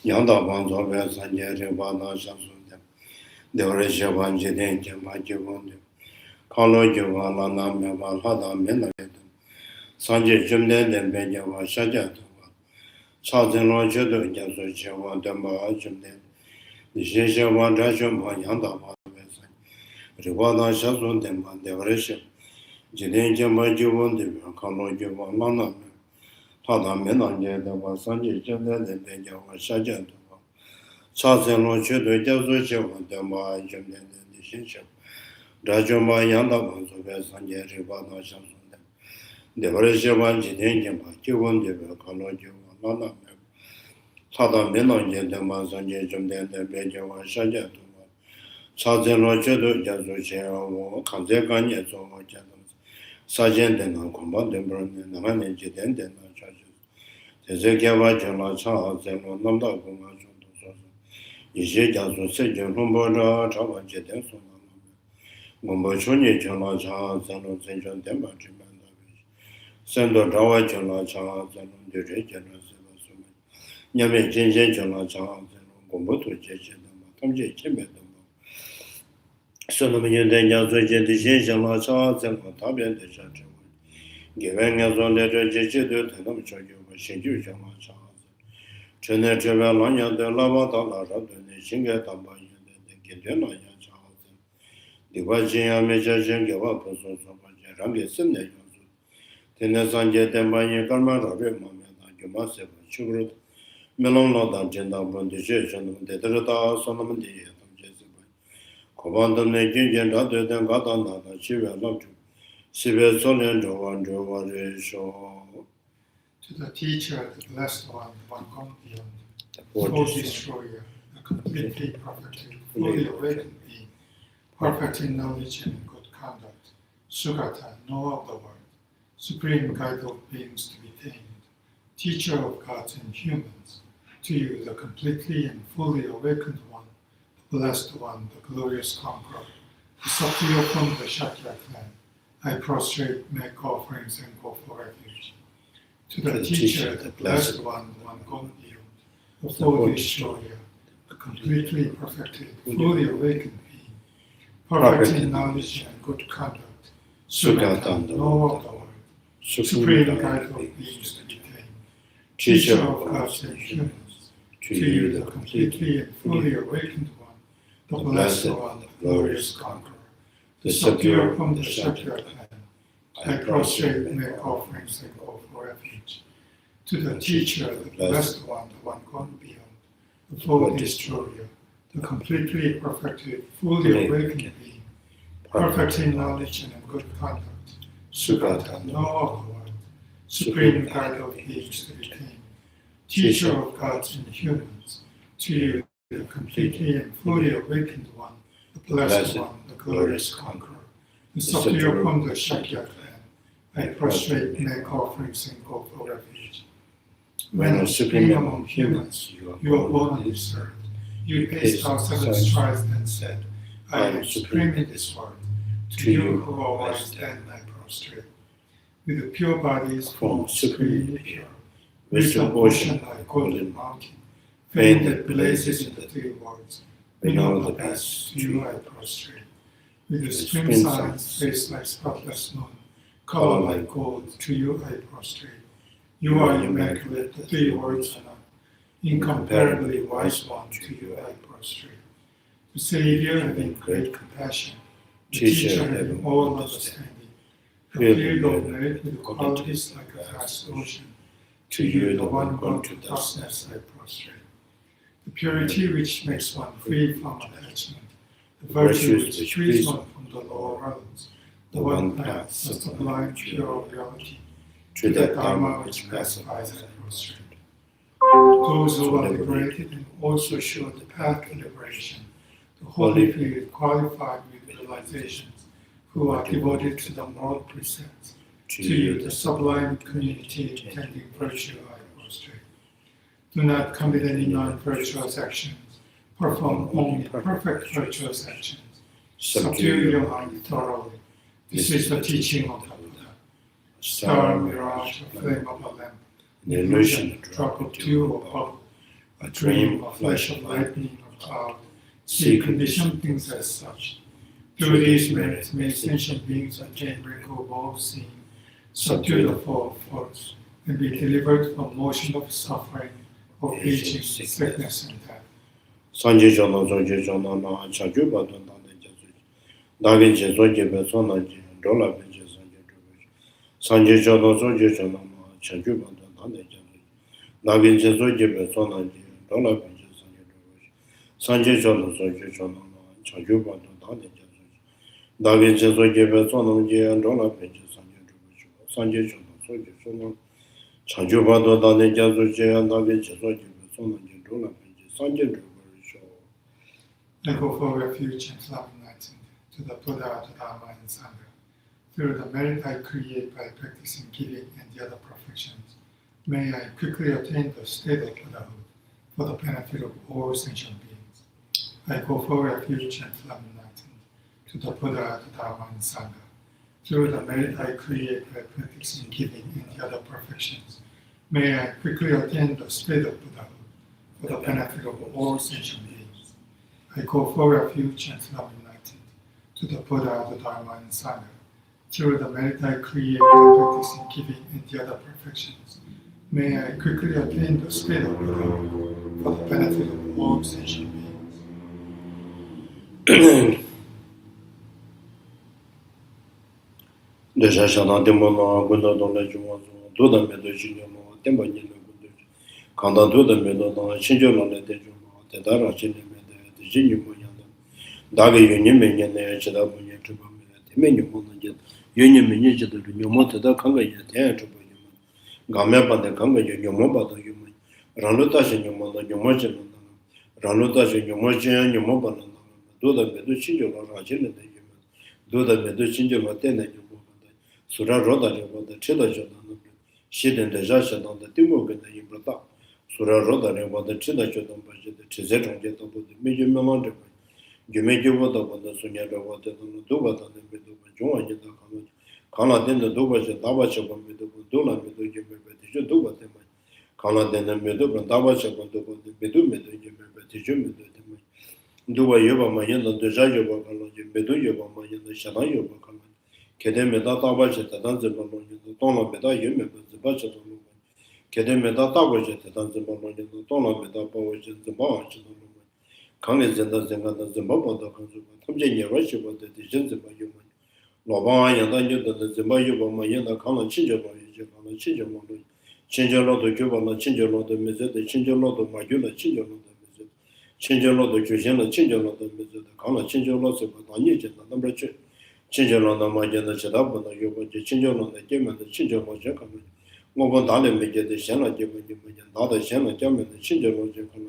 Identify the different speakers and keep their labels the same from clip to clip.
Speaker 1: Yanda Banzo Sanje Ribana Shasunde, the Reshavan Jiden Jamba Jibunde, Kalo Jivala Nameva Hada Menatum, Sanje Jumden and Benjava Shajatuva, Chazin Rojudu Jasu Chewa Damba Jumden, the Shishavan Rashuma Yanda Banzo, Ribana Shasun Demba, the Resha, Jiden Jamba Jibunde, Kalo Jivala Hada Menanje, the Sanje Jumden and Benjava Shajatuva. Chazin Rojudu Jasu Chewa Damba Jumden, the Shisha. Rajoma Yanda Banzo Sanje Ribana Shasun. The Varishavan Jinpa, Jivon de Kalojo, Lana, Tada Menonje, the Mazanje, Jumden, the Benjamin Shajatu, Chazin Rochedo, Jazuche, Kanzekan, Yezo, Sergeant and Combat, the Burn, and the Manager, and the Charges. The Zekava Jala Charles and Namda Gumazon, Ishajazu, Sejan, Humboda, Chavajet, and so on. Gumbochuni Jala Charles and Senjan Demaji. Sendo Rawa Jala Charles and the Region Yame Jinja Jala Charles and Gomboto Jeje, Tomje Chimbe. Solomon Danja Jeje Jala Charles and Tabian de Judge. Giving us on the Jeje to them show you a Shinju Jala Charles. Chene Chevalanya de Lava Dala, the Shinga Tamba, the Gidena Charles. The Wajia Major Janga Person of Rangi Sunday. Tenasanje Dembanya Karma Rabe Mamma, Jumaseva, Sugar, Melon Loda, Genda Bondization, the Drata, Sonamandi, Jessica. Commandant Najin, rather than Gatana, Shiva Lodge, Siva Solian, Jovan, show.
Speaker 2: To the teacher, the blessed one gone beyond, the full destroyer, a completely perfected, fully awakened being, perfect in knowledge and in good conduct, Sugata, know of the world. Supreme guide of beings to be tamed, teacher of gods and humans, to you, the completely and fully awakened one, the blessed one, the glorious conqueror, the subtle from the Kshatriya clan, I prostrate, make offerings, and go for refuge. To the teacher, the blessed one gone beyond, the full destroyer, the completely perfected, fully awakened being, perfect in knowledge and good conduct, Sugata, know of the world. Supreme guide of beings to be tamed, teacher of gods and humans, to you, the completely and fully awakened one, the blessed one, the glorious conqueror, the subduer from the Kshatriya clan, I prostrate, make offerings, and go for refuge. To the teacher, the blessed one gone beyond, the full destroyer, the completely perfected, fully awakened being, perfect in knowledge and in good conduct, Sugata, know of the world, supreme guide of beings to be tamed, teacher of gods and humans, to you, the completely and fully awakened one, the blessed one, the glorious conqueror, the subduer from the Kshatriya clan, I prostrate, make offerings, and go for refuge. When a supreme among humans, you are born on this earth, you paced our 7 strides and said, I am supreme in this world. To you who are wise, then I prostrate. With the pure bodies formed supremely pure, wisdom ocean like golden mountain, fame that blazes in the 3 worlds, we know the best, to you I prostrate. With the spring signs, face like spotless moon, color like gold, to you I prostrate. You are immaculate, the 3 worlds are not, incomparably wise one, to you I prostrate. The Savior having great compassion, the teacher having all understanding, appeared of merit with qualities like a vast ocean, to you the one gone to darkness I prostrate. The purity which makes one free from attachment, the virtue which frees one from the lower realms, the one path, the sublime pure reality, to that Dharma which pacifies I prostrate. Those who are liberated and also show the path to liberation, the holy field qualified with realizations, who are devoted to the moral precepts, to you the sublime community tending virtue I prostrate. Do not commit any non-virtuous actions, perform only perfect virtuous actions, subdue your mind thoroughly. This is the teaching of the Buddha. A star, mirage, a flame of a lamp, an illusion, a drop of dew or bubble, a dream, a flash of lightning, of cloud, see conditioned things as such. Through these merits, may sentient beings attain wrinkle of seeing, subdue the four of force, and be delivered from motion of suffering, of aging, sickness, and death.
Speaker 1: Sanje Jono Zoje Jono no Chaju Badon Dane Jazu. Dage Jezo Jebe Sona Je, Dola Beje Sanje Jono. Sanje Jono Zoje Jono no Chaju Badon Dane Jazu. Dage Jezo Jebe Sona Je, Dola Beje Sanje Jono. Sanje Jono Zoje Jono no Chaju Badon Dane Jazu. Dage Jezo Jebe Sona Je, Dola Beje Sanje Jono. Sanje Jono Zoje Jono Chaju Badon Dane Jazu Je, Dage Jezo Jebe Sona Je, Dola Beje Sanje Jono.
Speaker 2: I go for refuge and love enlightened to the Buddha, the Dharma, and Sangha. Through the merit I create by practicing giving and the other perfections, may I quickly attain the state of Buddhahood for the benefit of all sentient beings. I go for refuge and love enlightened to the Buddha, the Dharma, and Sangha. Through the merit I create by practicing giving and the other perfections, may I quickly attain the state of Buddhahood for the benefit of all sentient beings. I go for refuge and love enlightened to the Buddha, the Dharma, and Sangha. Through the merit I create by practicing giving and the other perfections, may I quickly attain the state of Buddha for the benefit of all sentient beings.
Speaker 1: Deja Shana Demono, Gunda Dona Jumo, Duda Medo Jino, Tembanino Gundu, Kanda Duda Medo, Shinjono de Jumo, Tedara Chini. Daga Union Minion, Chadabunya to menu Monajet, Union Minion to Yomoto, the Kanga Yet, Gamapa the Kanga Yomoba the human, Ranutas and Yomona, Yomojan, Ranutas and Yomojan, Yomoban, do the Meduchin or Rajin and the human, do the Meduchin Maten and Yomoban, Sura Roda, the Chilajan, Shid and the Jashan on the Timo and the Imbrata. Sura Roda about the Chilajan budget, the Chizeton get about the medium Melandra. You make you what about the Sunyara water than the Duba than the middle of Joan in the college. Kala then the Dubas and Dabasha on middle of Dula, middle you may Duba them. Kala then the middle and Dabasha on the middle, you may Duba Yuba Mayan, the Jayo Bakalogy, Medu Yuba Mayan, the Shanayo Bakalogy. Kedeme Databasha, the Danza Balon, the Tona Beda, you may the budget on the Kedeme Databasha, the Danza Balon, the Tona Beda Powers and the March. Kangas and the Zenga, the Zimbabwe, the Kamjani, Russia, but the Jinpa human. Lobang and then you the Zimbabwe, Mayana, Kana Chinjamo, Chinjamo, Chinjamo, the Cuba, Chinjamo, the Mizet, the Chinjamo, the Magula, Chinjamo, the Mizet, Chinjamo, the Cushion, Chinjamo, the Mizet, the Kana Chinjamo, the Nija, the number two, Chinjamo, the Magana, Chadab, the Yoga, the Chinjamo, the Game, and the Chinjamo, Jacob. Mobile make the Shana, another Shana, Jam, and the Chinjamo, Jacob.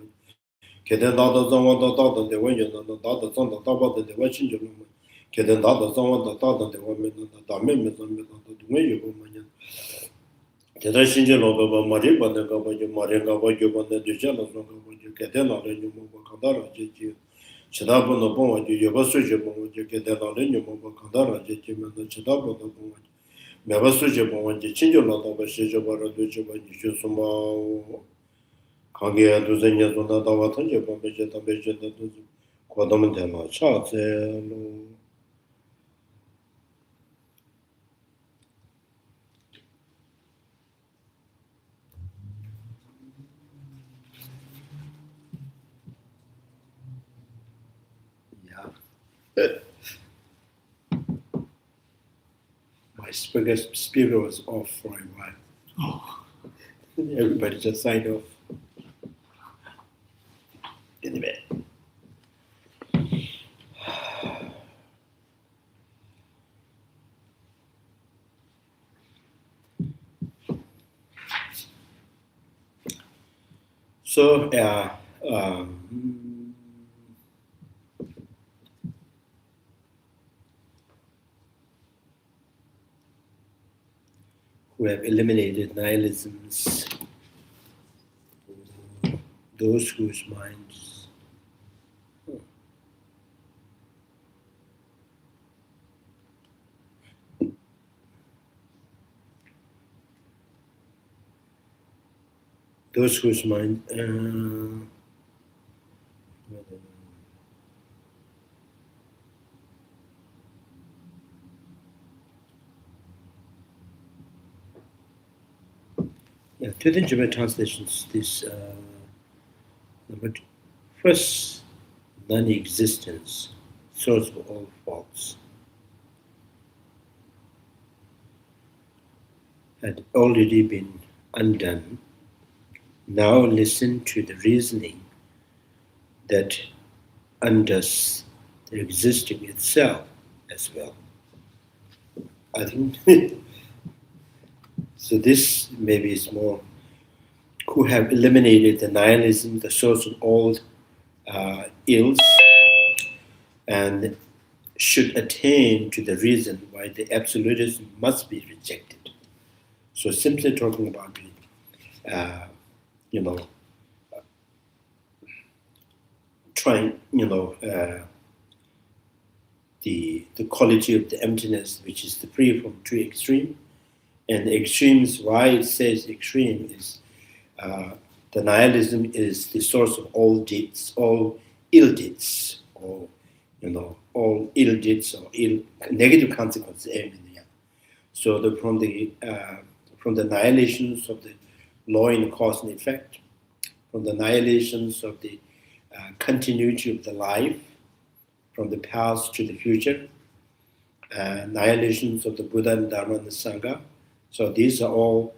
Speaker 1: Keden dada zangwa da dada dewa yena da dada zangda daba da dewa chinjo numa. Keden dada zangwa da dada dewa mena da dame mena mena da dunga yubo manya. Keden shinje loba ba mari ba de gaba ju mari gaba ju ba de duja la zonga ba ju keden la le nyumo ba kandara je ji. Chida ba no bon ju yoba suje bon ju keden la le nyumo ba kandara je ji mena chida ba no bon ju. Meba suje bon ju chinjo la da ba shejo ba ra duja ba ju shu suma. Kangia Duzenia Dona Davatanja, Bambejeta Bejeta Duzu, Quadomantella, Chatelo. Yeah. My speaker was off for a while.
Speaker 2: Oh.
Speaker 1: Everybody just signed off. Anyway. So, we have eliminated nihilisms, those whose minds those whose mind to the Jinpa translations, this number two, first non-existence, source of all faults, had already been undone. Now listen to the reasoning that undoes the existing itself as well. I think so. This maybe is more who have eliminated the nihilism, the source of all ills, and should attain to the reason why the absolutism must be rejected. So simply talking about the, trying, the quality of the emptiness, which is the free from two extreme, and the extremes. Why it says extreme is the nihilism is the source of all deeds, all ill deeds, or all ill deeds or ill negative consequences. So from the annihilations of the law in cause and effect, from the annihilations of the continuity of the life, from the past to the future, annihilations of the Buddha and Dharma and the Sangha. So these are all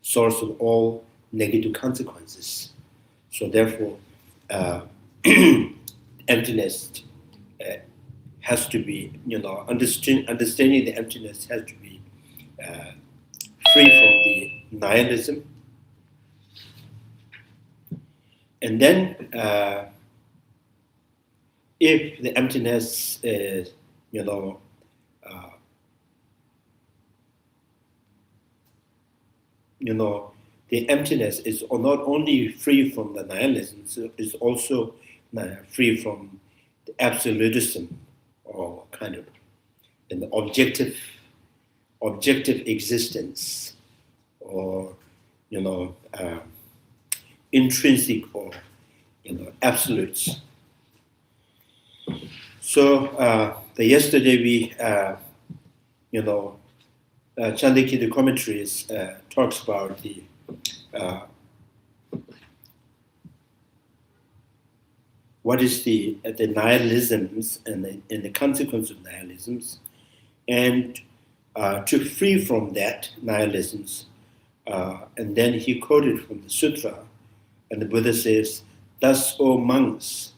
Speaker 1: source of all negative consequences. So therefore, emptiness has to be, understanding the emptiness has to be free from the nihilism. And then, if the emptiness is, the emptiness is not only free from the nihilism, it's also free from the absolutism, or kind of an objective existence, or intrinsic or absolutes. So yesterday we Chandrakirti commentaries talks about the what is the nihilisms and the consequence of nihilisms, and to free from that nihilisms, and then he quoted from the sutra, and the Buddha says, "Thus, O monks,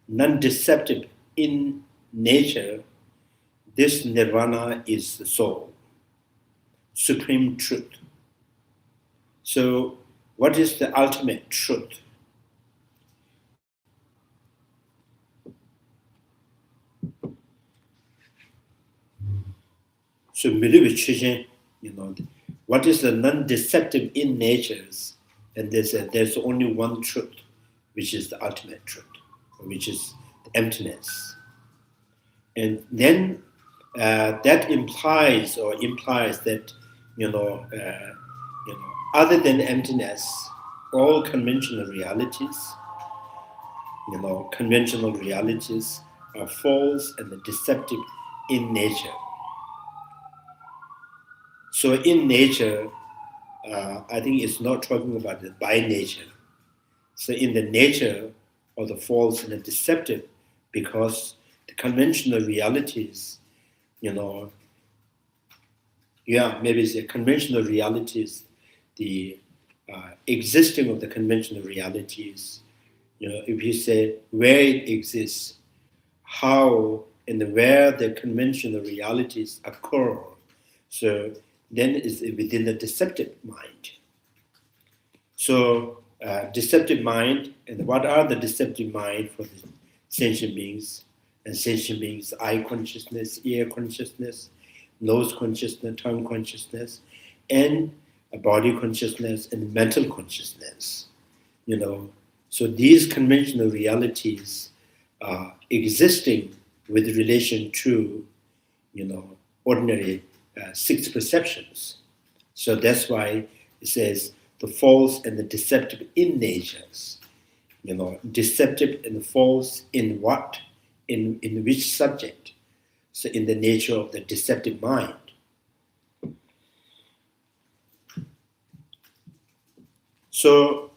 Speaker 1: non-deceptive in nature, this nirvana is the soul, supreme truth." So, what is the ultimate truth? So, what is the non-deceptive in natures? And there's only one truth, which is the ultimate truth, which is the emptiness. And then that implies that other than emptiness, all conventional realities are false and deceptive in nature. So in nature, I think it's not talking about the by nature. So in the nature of the false and the deceptive, because the conventional realities, maybe it's the conventional realities, the existing of the conventional realities, if you say where it exists, how and where the conventional realities occur, so then it's within the deceptive mind. So deceptive mind, and what are the deceptive mind for the sentient beings? And sentient beings, eye consciousness, ear consciousness, nose consciousness, tongue consciousness, and a body consciousness and mental consciousness. So these conventional realities are existing with relation to, ordinary six perceptions. So that's why it says,
Speaker 3: the false and the deceptive in natures. Deceptive and false in what? In which subject? So in the nature of the deceptive mind. So,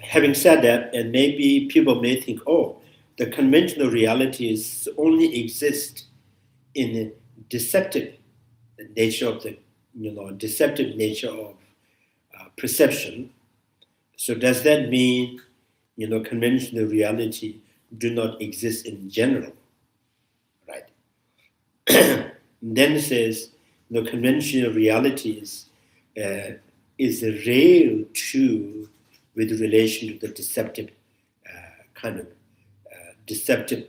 Speaker 3: having said that, and maybe people may think, oh, the conventional realities only exist in the deceptive nature of the, deceptive nature of perception. So does that mean, conventional reality do not exist in general, right? Then it says, conventional realities is real true with relation to the deceptive deceptive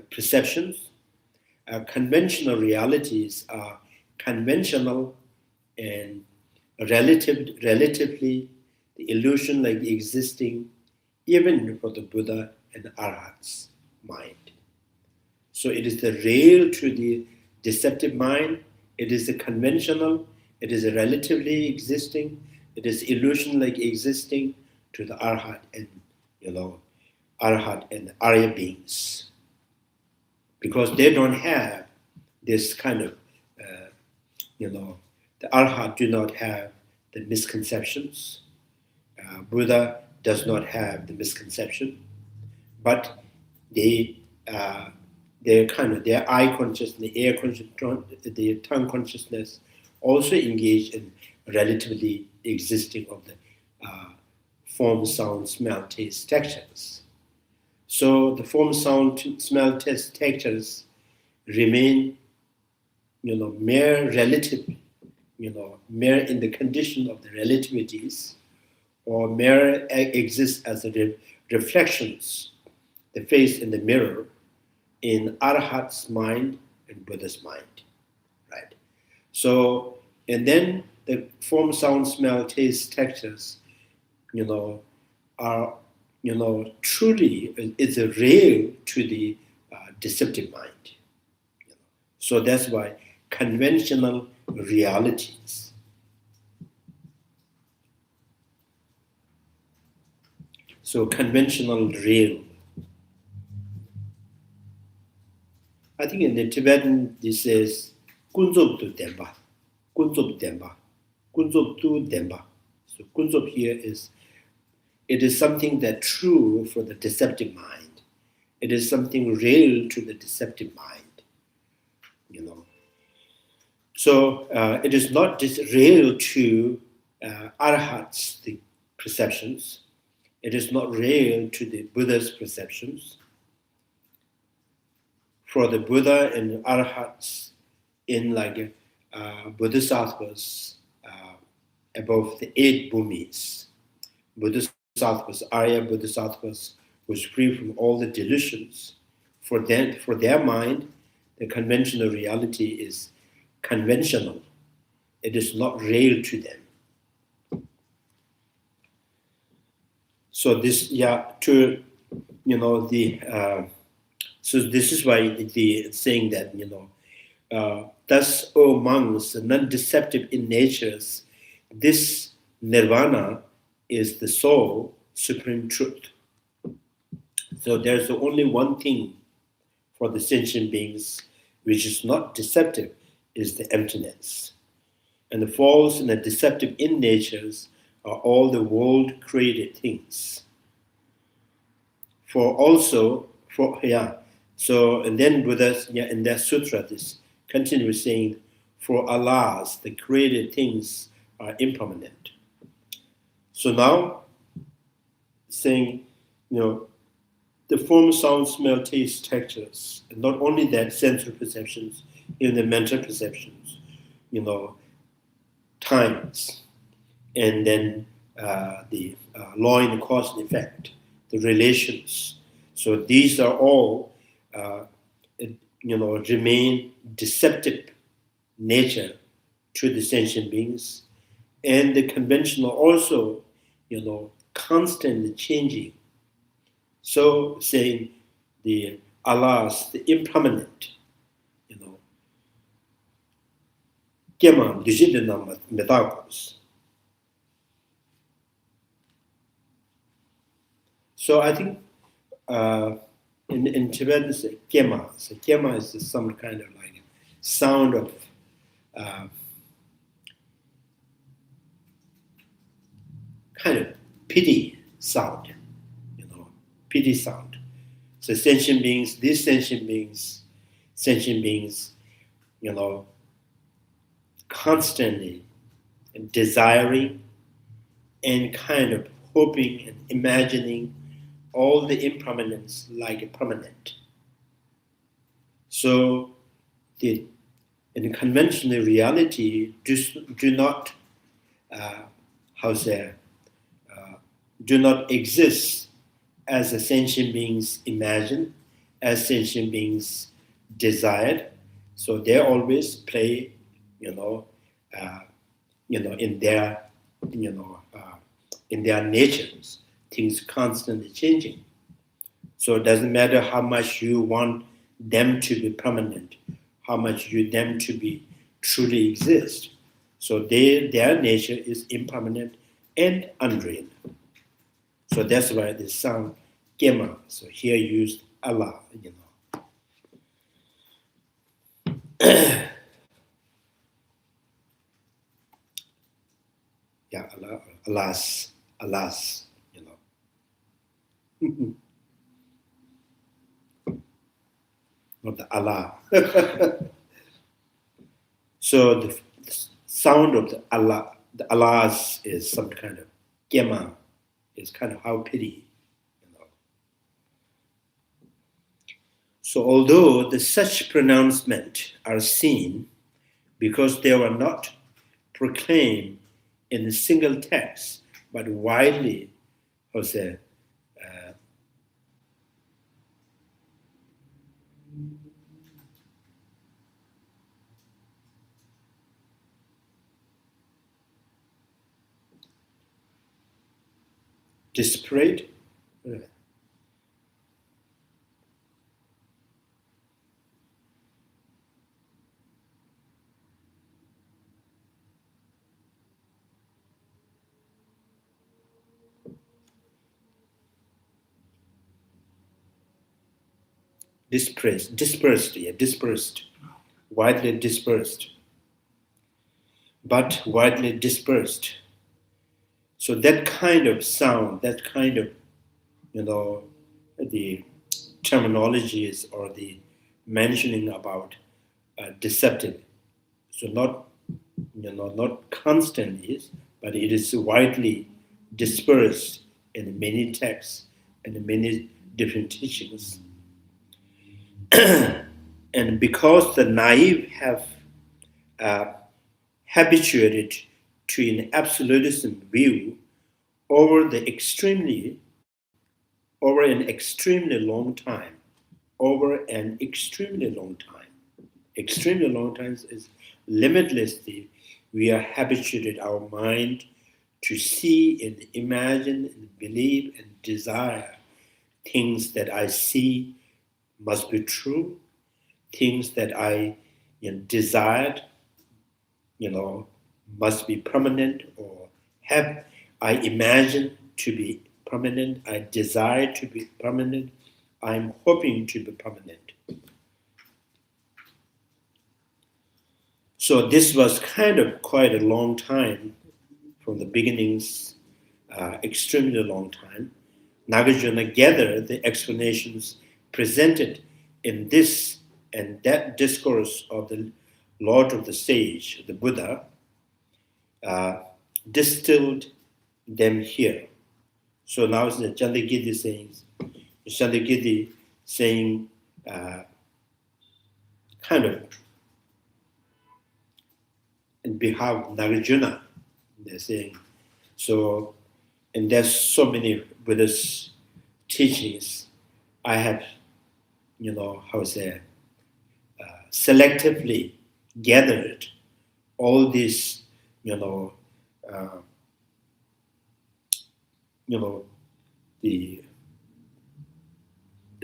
Speaker 3: perceptions. Conventional realities are conventional and relatively the illusion like existing even for the Buddha and the Arhat's mind. So it is the real to the deceptive mind, it is the conventional, it is a relatively existing, it is illusion like existing to the Arhat and Arhat and Arya beings. Because they don't have this kind of, the Arhat do not have the misconceptions. Buddha does not have the misconception, but their eye consciousness, air consciousness, their tongue consciousness also engage in relatively existing of the form, sound, smell, taste, textures. So the form, sound, smell, taste, textures remain, mere relative, mere in the condition of the relativities, or mere exist as reflections, the face in the mirror, in Arhat's mind and Buddha's mind, right? So, and then the form, sound, smell, taste, textures, are, truly is a real to the deceptive mind. So that's why conventional realities. So conventional real. I think in the Tibetan this says kunzob tu demba, kunzob demba, kunzob tu demba. So kunzob here is, it is something that true for the deceptive mind. It is something real to the deceptive mind. So it is not just real to Arhats, the perceptions. It is not real to the Buddha's perceptions. For the Buddha and Arhats in like Bodhisattvas above the 8 bhumis, Bodhisattvas, Arya Bodhisattvas was free from all the delusions. For their mind, the conventional reality is conventional. It is not real to them. So this, so this is why the saying that, thus, O monks, non-deceptive in natures, this nirvana is the sole supreme truth. So there's only one thing for the sentient beings which is not deceptive, is the emptiness. And the false and the deceptive in natures are all the world created things. So, and then Buddha, in that sutra, this continues saying, for alas, the created things are impermanent. So now, saying, the form, sound, smell, taste, textures, and not only that, sensory perceptions, in the mental perceptions, times, and then the law and cause and effect, the relations. So these are all, remain deceptive nature to the sentient beings, and the conventional also, constantly changing. So saying the alas, the impermanent, Kema, Dijidina Metagos. So I think in Tibetan it's Kema. So Kema is some kind of like sound of kind of pity sound, pity sound. So sentient beings, these sentient beings, constantly desiring and kind of hoping and imagining all the impermanence like permanent. So in conventional reality, do not do not exist as the sentient beings imagine, as sentient beings desired. So they always play, in their, in their natures, things constantly changing. So it doesn't matter how much you want them to be permanent, how much you them to be truly exist. So their nature is impermanent and unreal. So that's why the sound Gema. So here used Allah, Yeah, Allah, alas, Not the Allah. So the sound of the Allah, the Allahs is some kind of Gema, is kind of how pity. So although the such pronouncement are seen because they were not proclaimed in a single text, but widely, disparate. Dispersed, widely dispersed, but widely dispersed. So that kind of sound, that kind of, the terminologies or the mentioning about deceptive. So not constantly, but it is widely dispersed in many texts and many different teachings. And because the naive have habituated to an absolutism view over an extremely long time, extremely long time is limitlessly, we are habituated our mind to see and imagine and believe and desire things that I see must be true, things that I desired, must be permanent, or have I imagine to be permanent, I desire to be permanent, I'm hoping to be permanent. So this was kind of quite a long time from the beginnings, extremely long time. Nagarjuna gathered the explanations presented in this and that discourse of the Lord of the Sage, the Buddha, distilled them here. So now it's the Chandrakirti saying, kind of in behalf of Nagarjuna, they're saying. So, and there's so many Buddhist teachings. I have, selectively gathered all these, the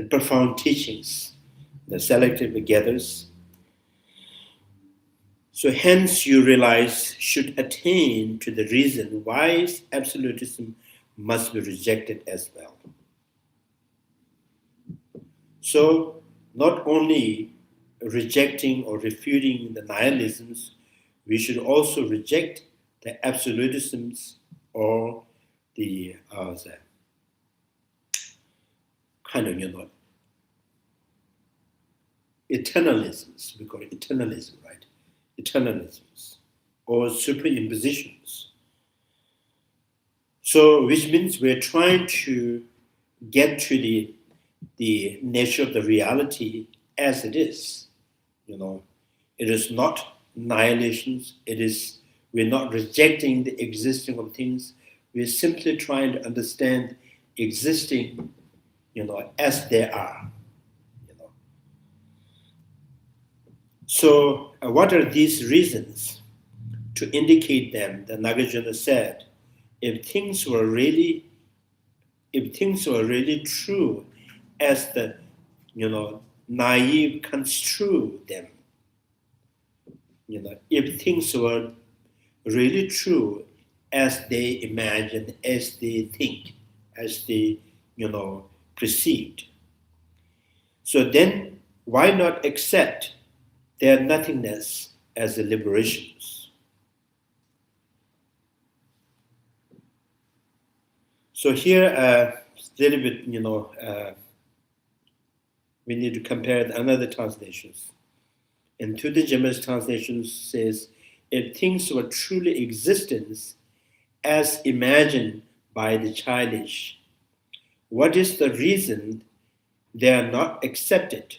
Speaker 3: profound teachings, the selectively gathers. So hence you realize should attain to the reason why absolutism must be rejected as well. So not only rejecting or refuting the nihilisms, we should also reject the absolutisms or the kind of, eternalisms. We call it eternalism, right? Eternalisms or superimpositions. So, which means we're trying to get to the nature of the reality as it is. It is not annihilations. We're not rejecting the existing of things. We're simply trying to understand existing, as they are. So, what are these reasons? To indicate them, the Nagarjuna said, if things were really true as the naive construe them, if things were really true as they imagine, as they think, as they perceived, so then why not accept their nothingness as the liberations? So here, a little bit, we need to compare another translations. And Jinpa's translation says, if things were truly existence as imagined by the childish, what is the reason they are not accepted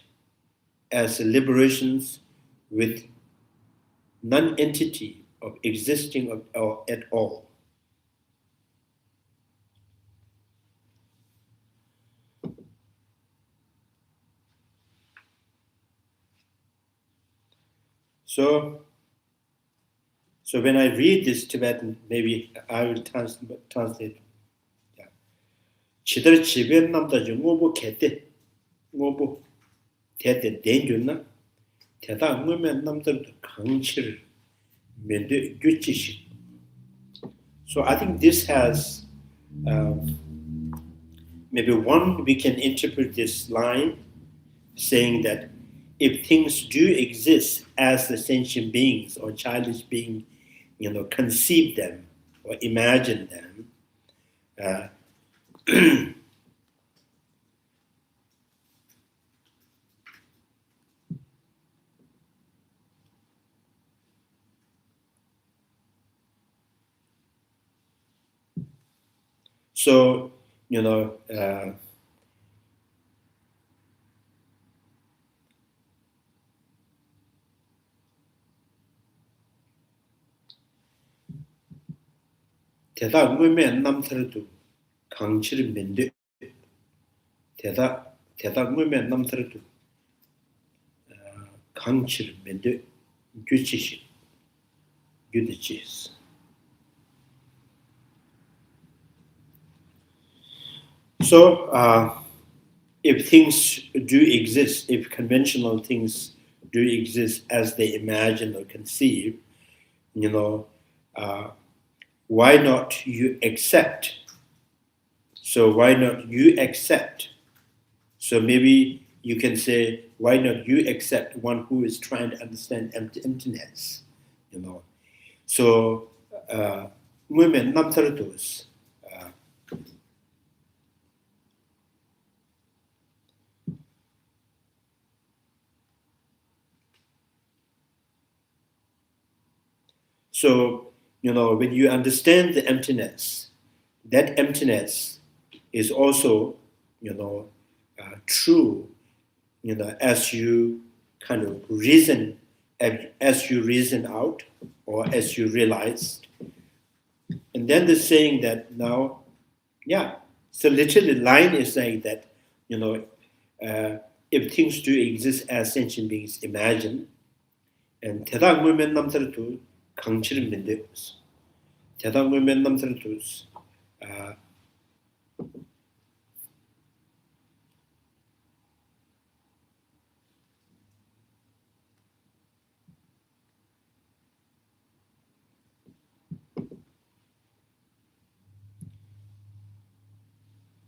Speaker 3: as liberations with non-entity of existing at all? So when I read this Tibetan, maybe I will translate. Chidar chiben namda ngobu kete, ngobu tete denjuna, teta ngumen namda kangchir mende gyuchishi. So I think this has maybe one, we can interpret this line saying that if things do exist as the sentient beings or childish being, conceive them or imagine them, so, 대다 ngumen namtharadu 강치를 mendu 대다 ngumen namtharadu 강치를 mendu gyuchishi gyudichis. So if things do exist, if conventional things do exist as they imagine or conceive, why not you accept? So why not you accept? So maybe you can say, why not you accept one who is trying to understand emptiness? So women namtaratus. So, when you understand the emptiness, that emptiness is also, true, as you kind of reason, as you reason out or as you realized. And then the saying that now, so literally the line is saying that, if things do exist as sentient beings imagine, and 대단 물면 남들도 강치를 만들었어. 대단 물면 남들도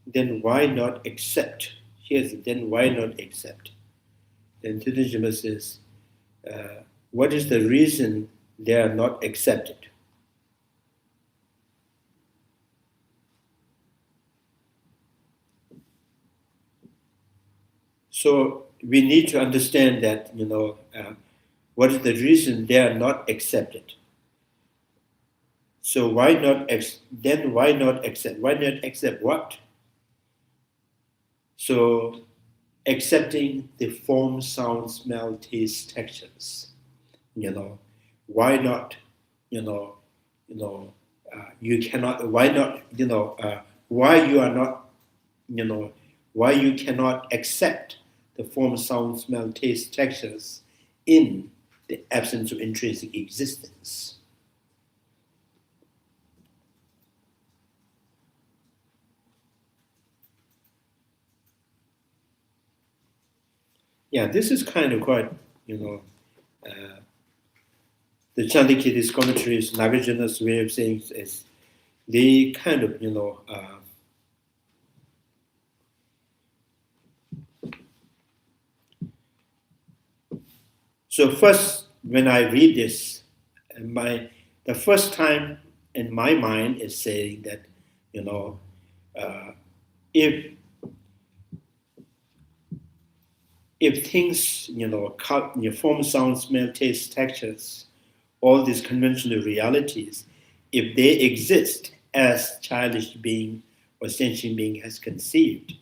Speaker 3: then why not accept? Here's the then why not accept? Then Jinpa says, what is the reason they are not accepted? So we need to understand that, what is the reason they are not accepted? So why not then why not accept? Why not accept what? So accepting the form, sound, smell, taste, textures. Why not? You cannot. Why not? Why you are not? Why you cannot accept the form, sound, smell, taste, textures in the absence of intrinsic existence. Yeah, this is kind of quite, the Chandrakirti's commentaries, Nagarjuna's way of saying is they kind of, so first, when I read this, the first time in my mind is saying that, if things, form, sound, smell, taste, textures, all these conventional realities, if they exist as childish being or sentient being has conceived,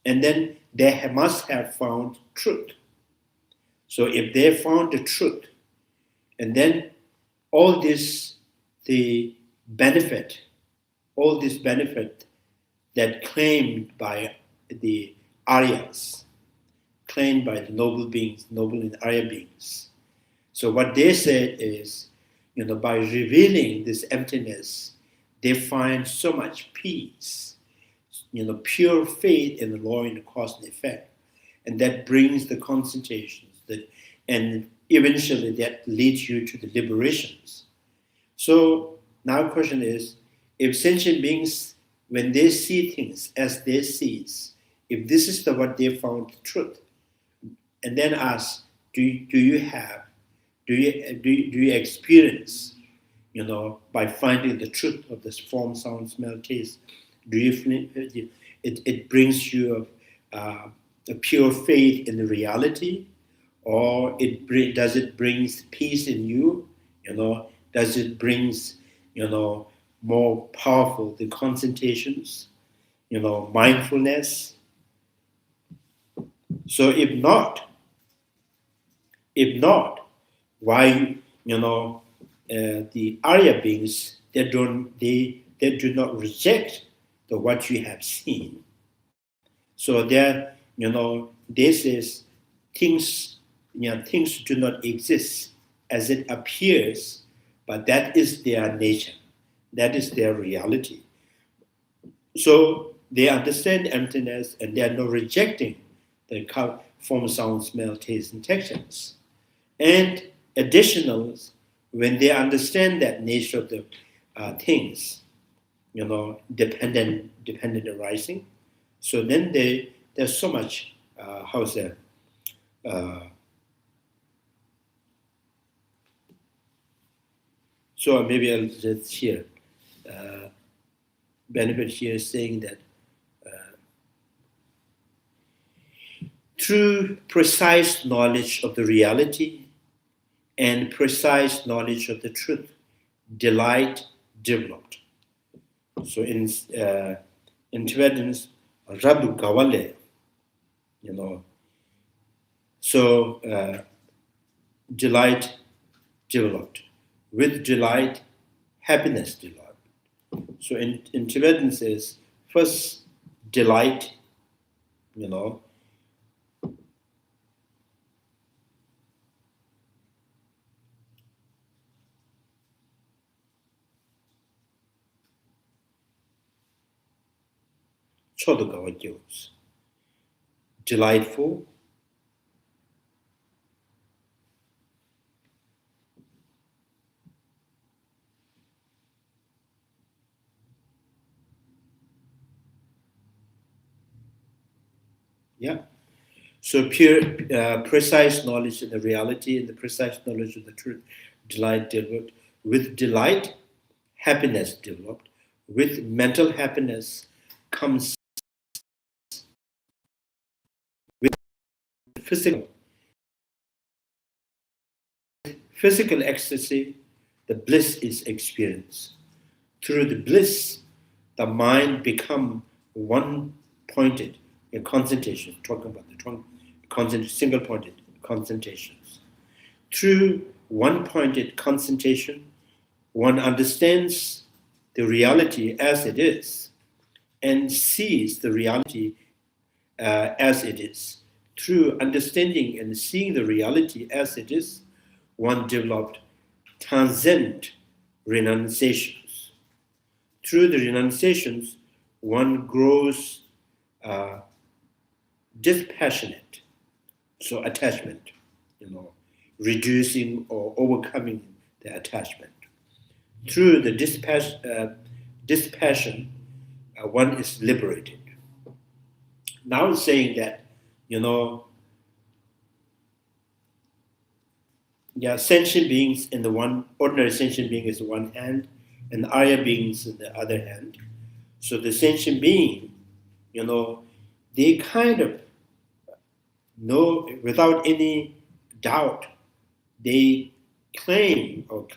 Speaker 3: and then they must have found truth. So if they found the truth, and then all this, the benefit, all this benefit that claimed by the Aryas, claimed by the noble beings, noble and Arya beings. So what they said is, by revealing this emptiness, they find so much peace, pure faith in the law and the cause and effect. And that brings the concentrations, and eventually that leads you to the liberations. So now the question is, if sentient beings, when they see things as they see, if this is what they found the truth, and then ask, do you experience, by finding the truth of this form, sound, smell, taste, do you feel it brings you a pure faith in the reality, or does it bring peace in you? Does it brings more powerful the concentrations, mindfulness? So if not, why the Arya beings they do not reject what you have seen. So there, this is things do not exist as it appears, but that is their nature, that is their reality. So they understand emptiness, and they are not rejecting the form, sound, smell, taste, and textures. And additional, when they understand that nature of the things, dependent arising, so then there's so much, so maybe I'll just here, benefit here is saying that through precise knowledge of the reality and precise knowledge of the truth, delight developed. So in Tibetan, Radu Gawale, so delight developed. With delight, happiness developed. So in Tibetan says, first delight, Chodogawa, delightful, Yeah. So pure, precise knowledge of the reality and the precise knowledge of the truth, delight developed. With delight, happiness developed. With mental happiness comes with physical ecstasy, the bliss is experienced. Through the bliss, the mind become one-pointed in concentration, talking about the single-pointed concentrations. Through one-pointed concentration, one understands the reality as it is and sees the reality as it is. Through understanding and seeing the reality as it is, one developed transcendent renunciations. Through the renunciations, one grows dispassionate, so attachment, reducing or overcoming the attachment. Through the dispassion, one is liberated. Now it's saying that, sentient beings in the one, ordinary sentient being is the one hand, and Arya beings in the other hand. So the sentient being, they kind of know without any doubt, they claim or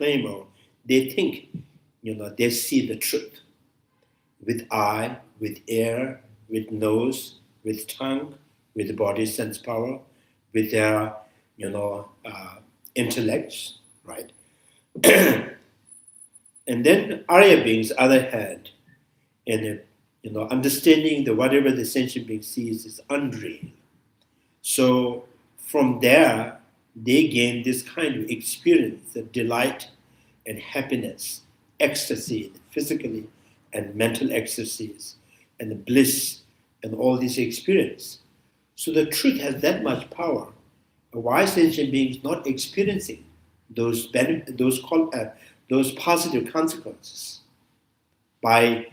Speaker 3: they think, they see the truth with eye, with ear, with nose, with tongue, with body sense power, with their, intellects, right? And then Arya beings, other hand, and understanding that whatever the sentient being sees is unreal. So from there, they gain this kind of experience, the delight and happiness, ecstasy, physically and mental ecstasies, and the bliss and all this experience. So the truth has that much power. Why sentient beings not experiencing those positive consequences by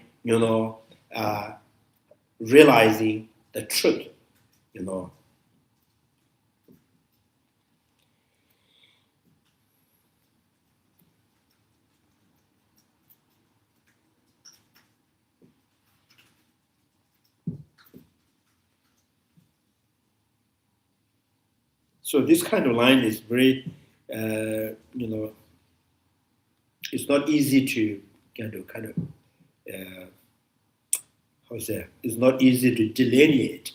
Speaker 3: realizing the truth, So this kind of line is very, it's not easy to it's not easy to delineate.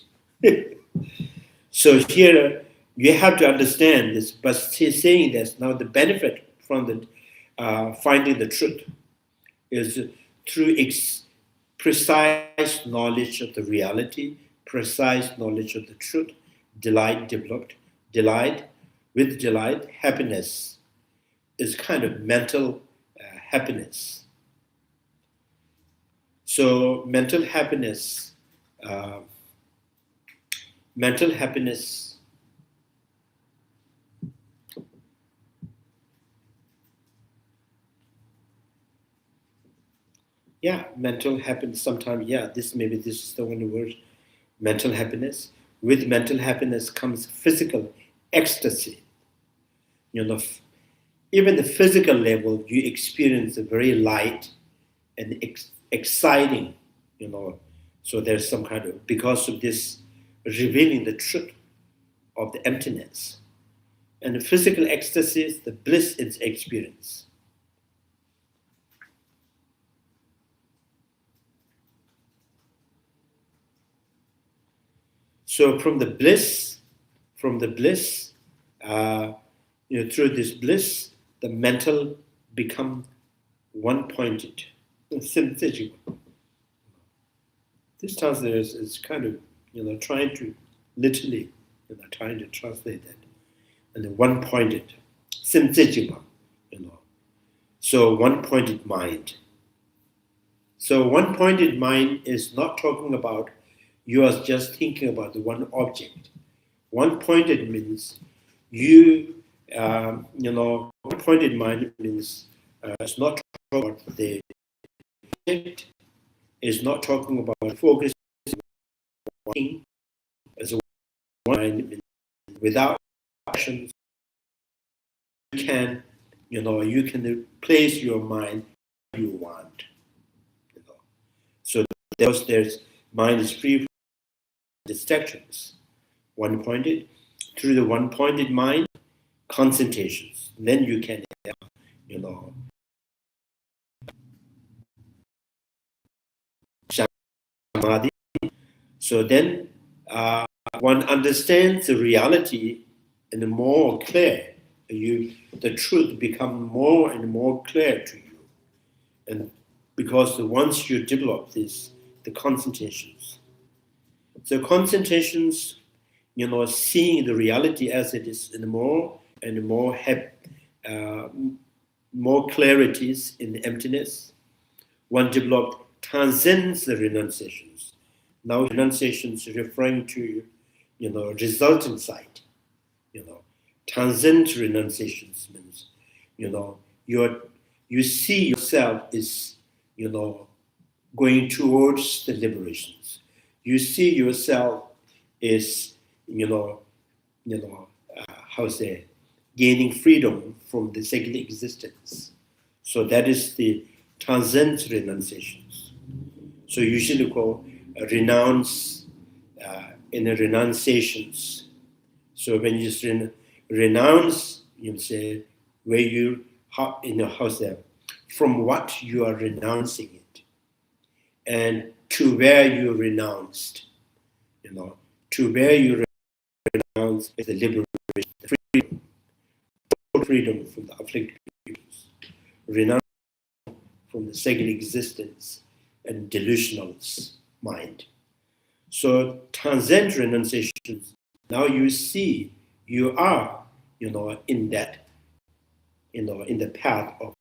Speaker 3: So here you have to understand this, but saying this now, the benefit from the finding the truth is through precise knowledge of the reality, precise knowledge of the truth, delight developed. Delight, with delight, happiness is kind of mental happiness. So mental happiness, mental happiness sometimes, this is the only word, mental happiness. With mental happiness comes physical ecstasy. Even the physical level, you experience a very light and exciting, So there's some kind of, because of this revealing the truth of the emptiness. And the physical ecstasy is the bliss it's experience. So through this bliss, the mental become one-pointed, synthetic. This translator is kind of, trying to literally, trying to translate that, and the one-pointed, synthetic, So one-pointed mind. So one-pointed mind is not talking about you are just thinking about the one object. One-pointed means one-pointed mind means it's not talking about the object, it's not talking about focus as mind without actions. You can, you can place your mind where you want. So there's mind is free from distractions. One-pointed. Through the one-pointed mind, concentrations. Then you can have, Samadhi. So then one understands the reality and more clear. The truth become more and more clear to you. And because once you develop this, the concentrations. So concentrations, seeing the reality as it is, and more more clarities in the emptiness. One developed transcends the renunciations. Now renunciations referring to, resultant side. Transcend renunciations means, you see yourself is, going towards the liberations. You see yourself is, gaining freedom from the second existence. So that is the transcend renunciations. So usually called renounce in the renunciations. So when you renounce, you say where you from what you are renouncing it, and to where you renounced, to where you renounce is the liberation, the freedom from the afflicted, renounce from the second existence and delusional mind. So transcend renunciations. Now you see you are, in that, in the path of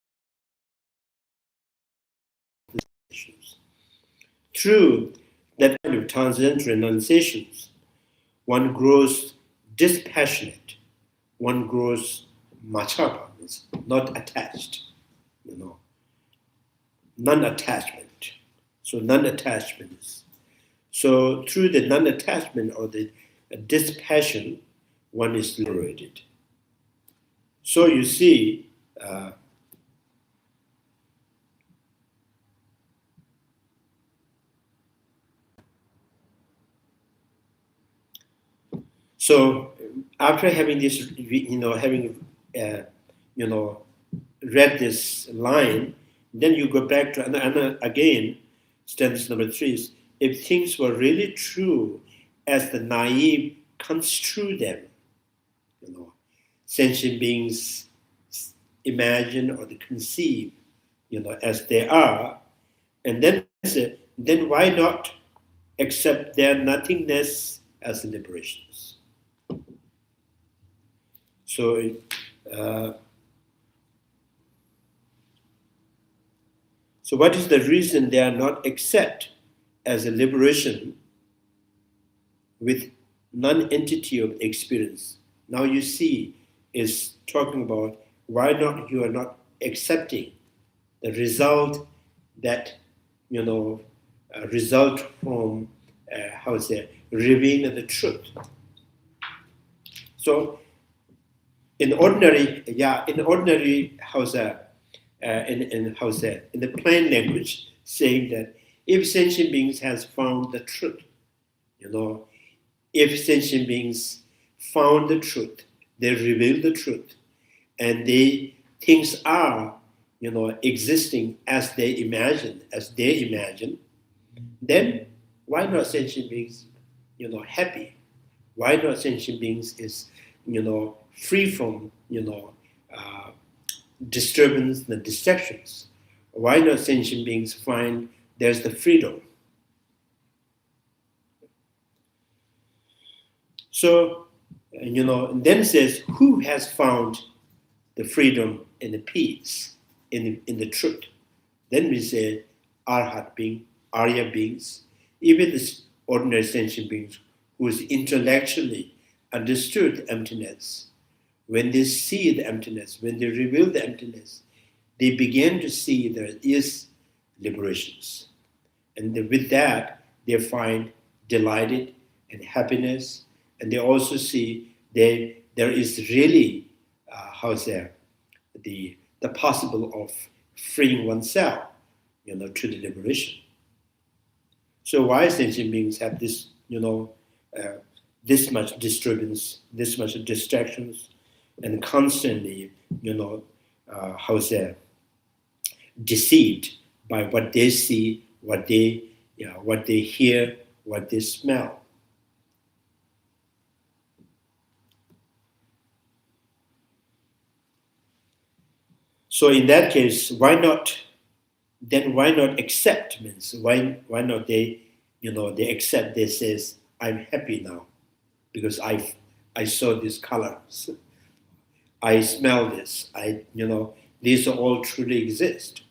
Speaker 3: issues. Through that kind of transcendent renunciations, one grows dispassionate, one grows machapa, not attached, non-attachment. So non-attachment. So through the non-attachment or the dispassion, one is liberated. So you see, so after having this, read this line, then you go back to again, stanza number 3. If things were really true as the naive construe them, sentient beings imagine or they conceive, as they are, and then why not accept their nothingness as liberations? So, so what is the reason they are not accept as a liberation with non-entity of experience? Now you see is talking about why not you are not accepting the result that, result from, revealing the truth. So in ordinary, in the plain language, saying that if sentient beings has found the truth, if sentient beings found the truth, they reveal the truth, and things are, existing as they imagine, then why not sentient beings, happy? Why not sentient beings is, free from, disturbance and distractions? Why not sentient beings find there's the freedom? So, and then says, who has found the freedom and the peace in the truth? Then we say, Arhat being, Arya beings, even the ordinary sentient beings who is intellectually understood emptiness. When they see the emptiness, when they reveal the emptiness, they begin to see there is liberations. And with that, they find delighted and happiness and they also see that there is really, the possible of freeing oneself, to the liberation. So why sentient beings have this, this much disturbance, this much distractions, and constantly, deceived by what they see, what they hear, what they smell. So in that case, why not accept? Means why not they accept, they says, I'm happy now because I saw these colors, I smell this, these all truly exist.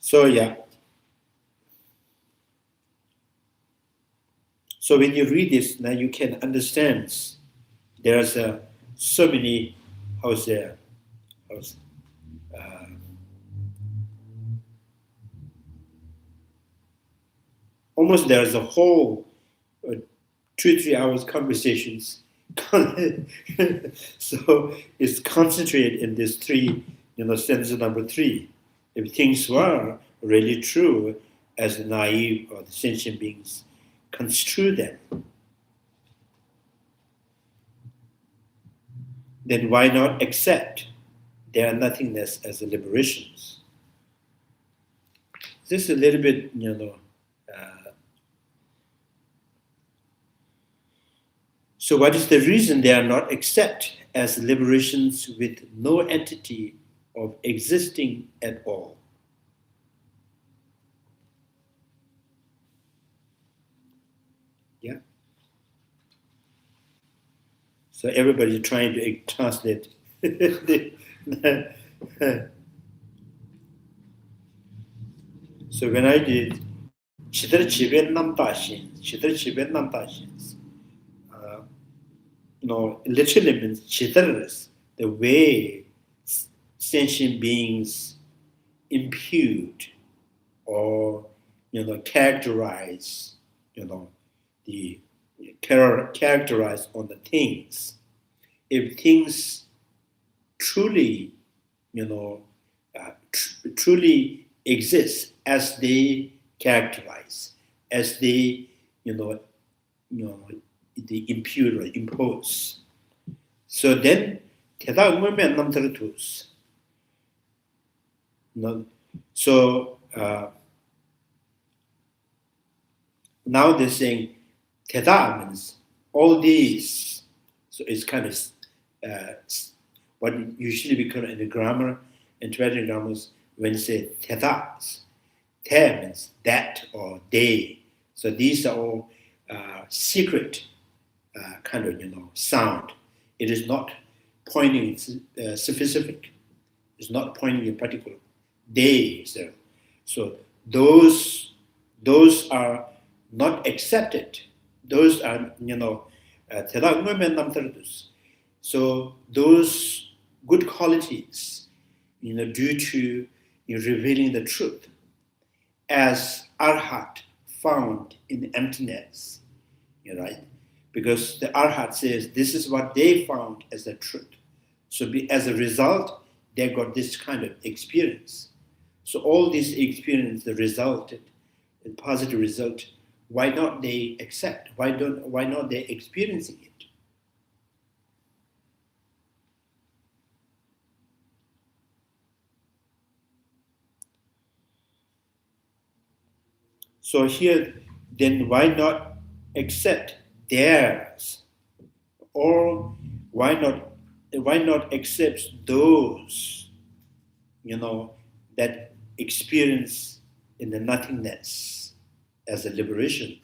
Speaker 3: So yeah. So when you read this, now you can understand there's so many, almost there's a whole 2-3 hours conversations. So it's concentrated in this three, stanza number 3. If things were really true as the naive or the sentient beings construe them, then why not accept their nothingness as a liberations? This is a little bit, so what is the reason they are not accept as liberations with no entity of existing at all? Yeah. So everybody trying to translate. So when I did Chidar Chiben Namdashins, literally means Chidar, the way sentient beings impute or characterize, the characterize on the things. If things truly, truly exist as they characterize, as they, they impute or impose. So then, so now they're saying Teta means all these. So it's kind of what usually we call in the grammar, in Tibetan grammars, when you say Teta, Te means that or they. So these are all secret kind of sound. It is not pointing specific. It's not pointing a particular they. So those are not accepted. Those are so those good qualities, due to revealing the truth, as Arhat found in emptiness, right? Because the Arhat says this is what they found as the truth. So as a result, they got this kind of experience. So all this experience that resulted in positive result, why not they accept? Why not they experiencing it? So here, then why not accept theirs? Or why not accept those, that experience in the nothingness as a liberation?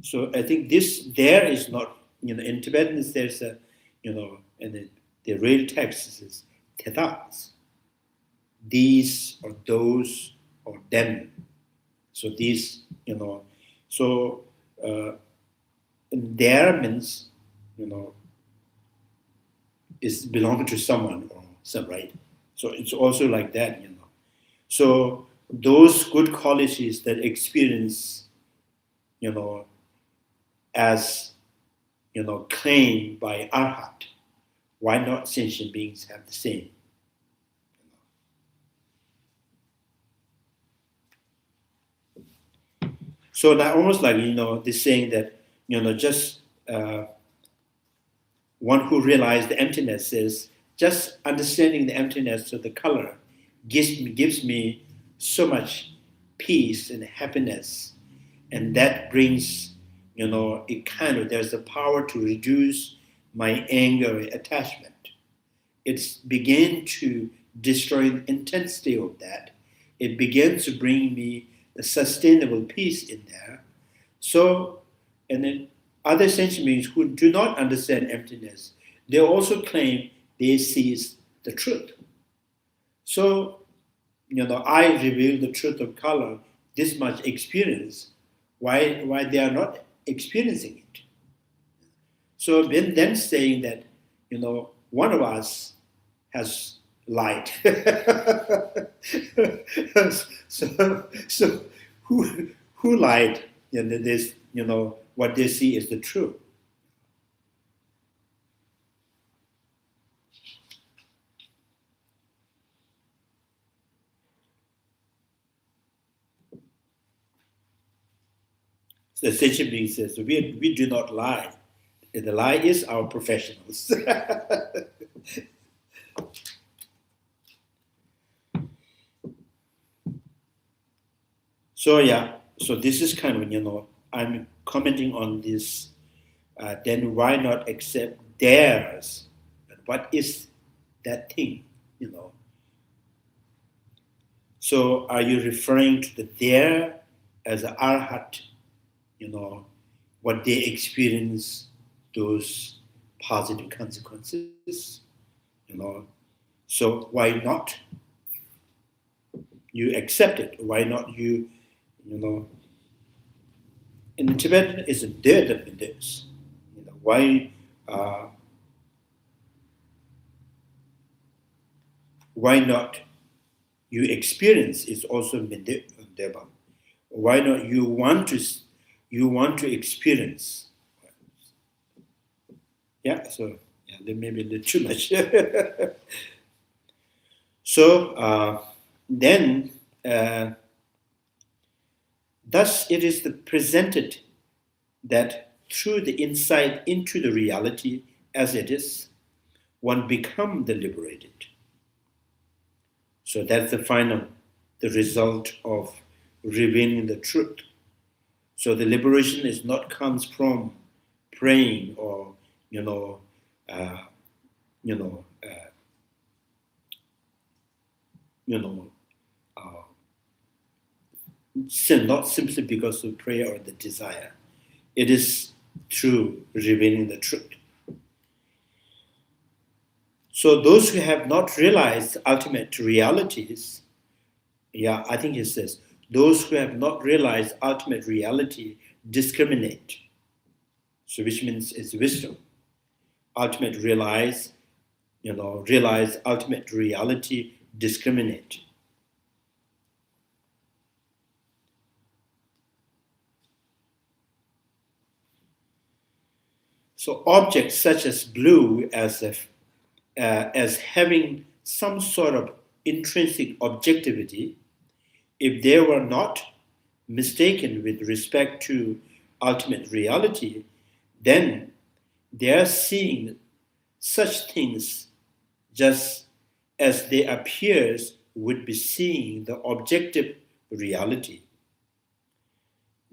Speaker 3: So I think there is not, in Tibetan there's a, and the real text is tetas. These or those or them. So these, so there means, is belong to someone or some, right? So it's also like that, So those good qualities that experience, as, claimed by Arhat, why not sentient beings have the same? So that almost like, this saying that, just one who realized the emptiness says, just understanding the emptiness of the color gives me so much peace and happiness. And that brings, it there's the power to reduce my anger and attachment. It's begin to destroy the intensity of that. It begins to bring me the sustainable peace in there. So, and then other sentient beings who do not understand emptiness, they also claim they see the truth. So, I reveal the truth of color, this much experience, why they are not experiencing it. So then saying that, one of us has light. so who lied? This, what they see is the truth. The sentient being says, we do not lie. The lie is our professionals. So this is I'm commenting on this, then why not accept theirs? What is that thing, So are you referring to the there as an arhat, what they experience, those positive consequences, So why not you accept it? Why not you, in Tibetan is a there that it is. Why not you experience is also Deba. Why not you want to experience? There may be a little too much. So then, thus it is presented that through the insight into the reality as it is, one becomes the liberated. So that's the result of revealing the truth. So the liberation comes from praying or, not simply because of prayer or the desire. It is through revealing the truth. So those who have not realized ultimate realities, I think it says, those who have not realized ultimate reality discriminate. So which means it's wisdom. Realize ultimate reality, discriminate. So objects such as blue as having some sort of intrinsic objectivity, if they were not mistaken with respect to ultimate reality, then they are seeing such things just as they appears would be seeing the objective reality.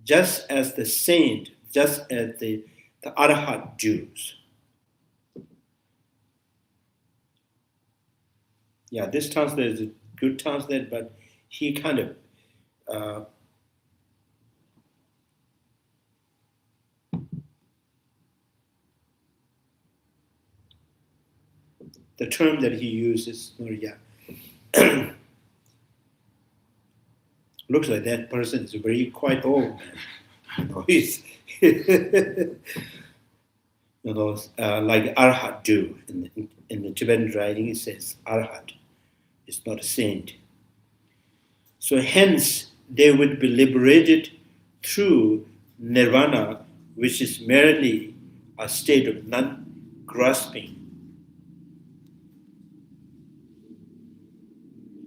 Speaker 3: Just as the saint, just as the Arhat Jews. Yeah, this translate is a good translate, but he kind of the term that he uses, looks like that person is very quite old. He's like Arhat do in the Tibetan writing. It says Arhat is not a saint. So hence they would be liberated through nirvana, which is merely a state of non-grasping.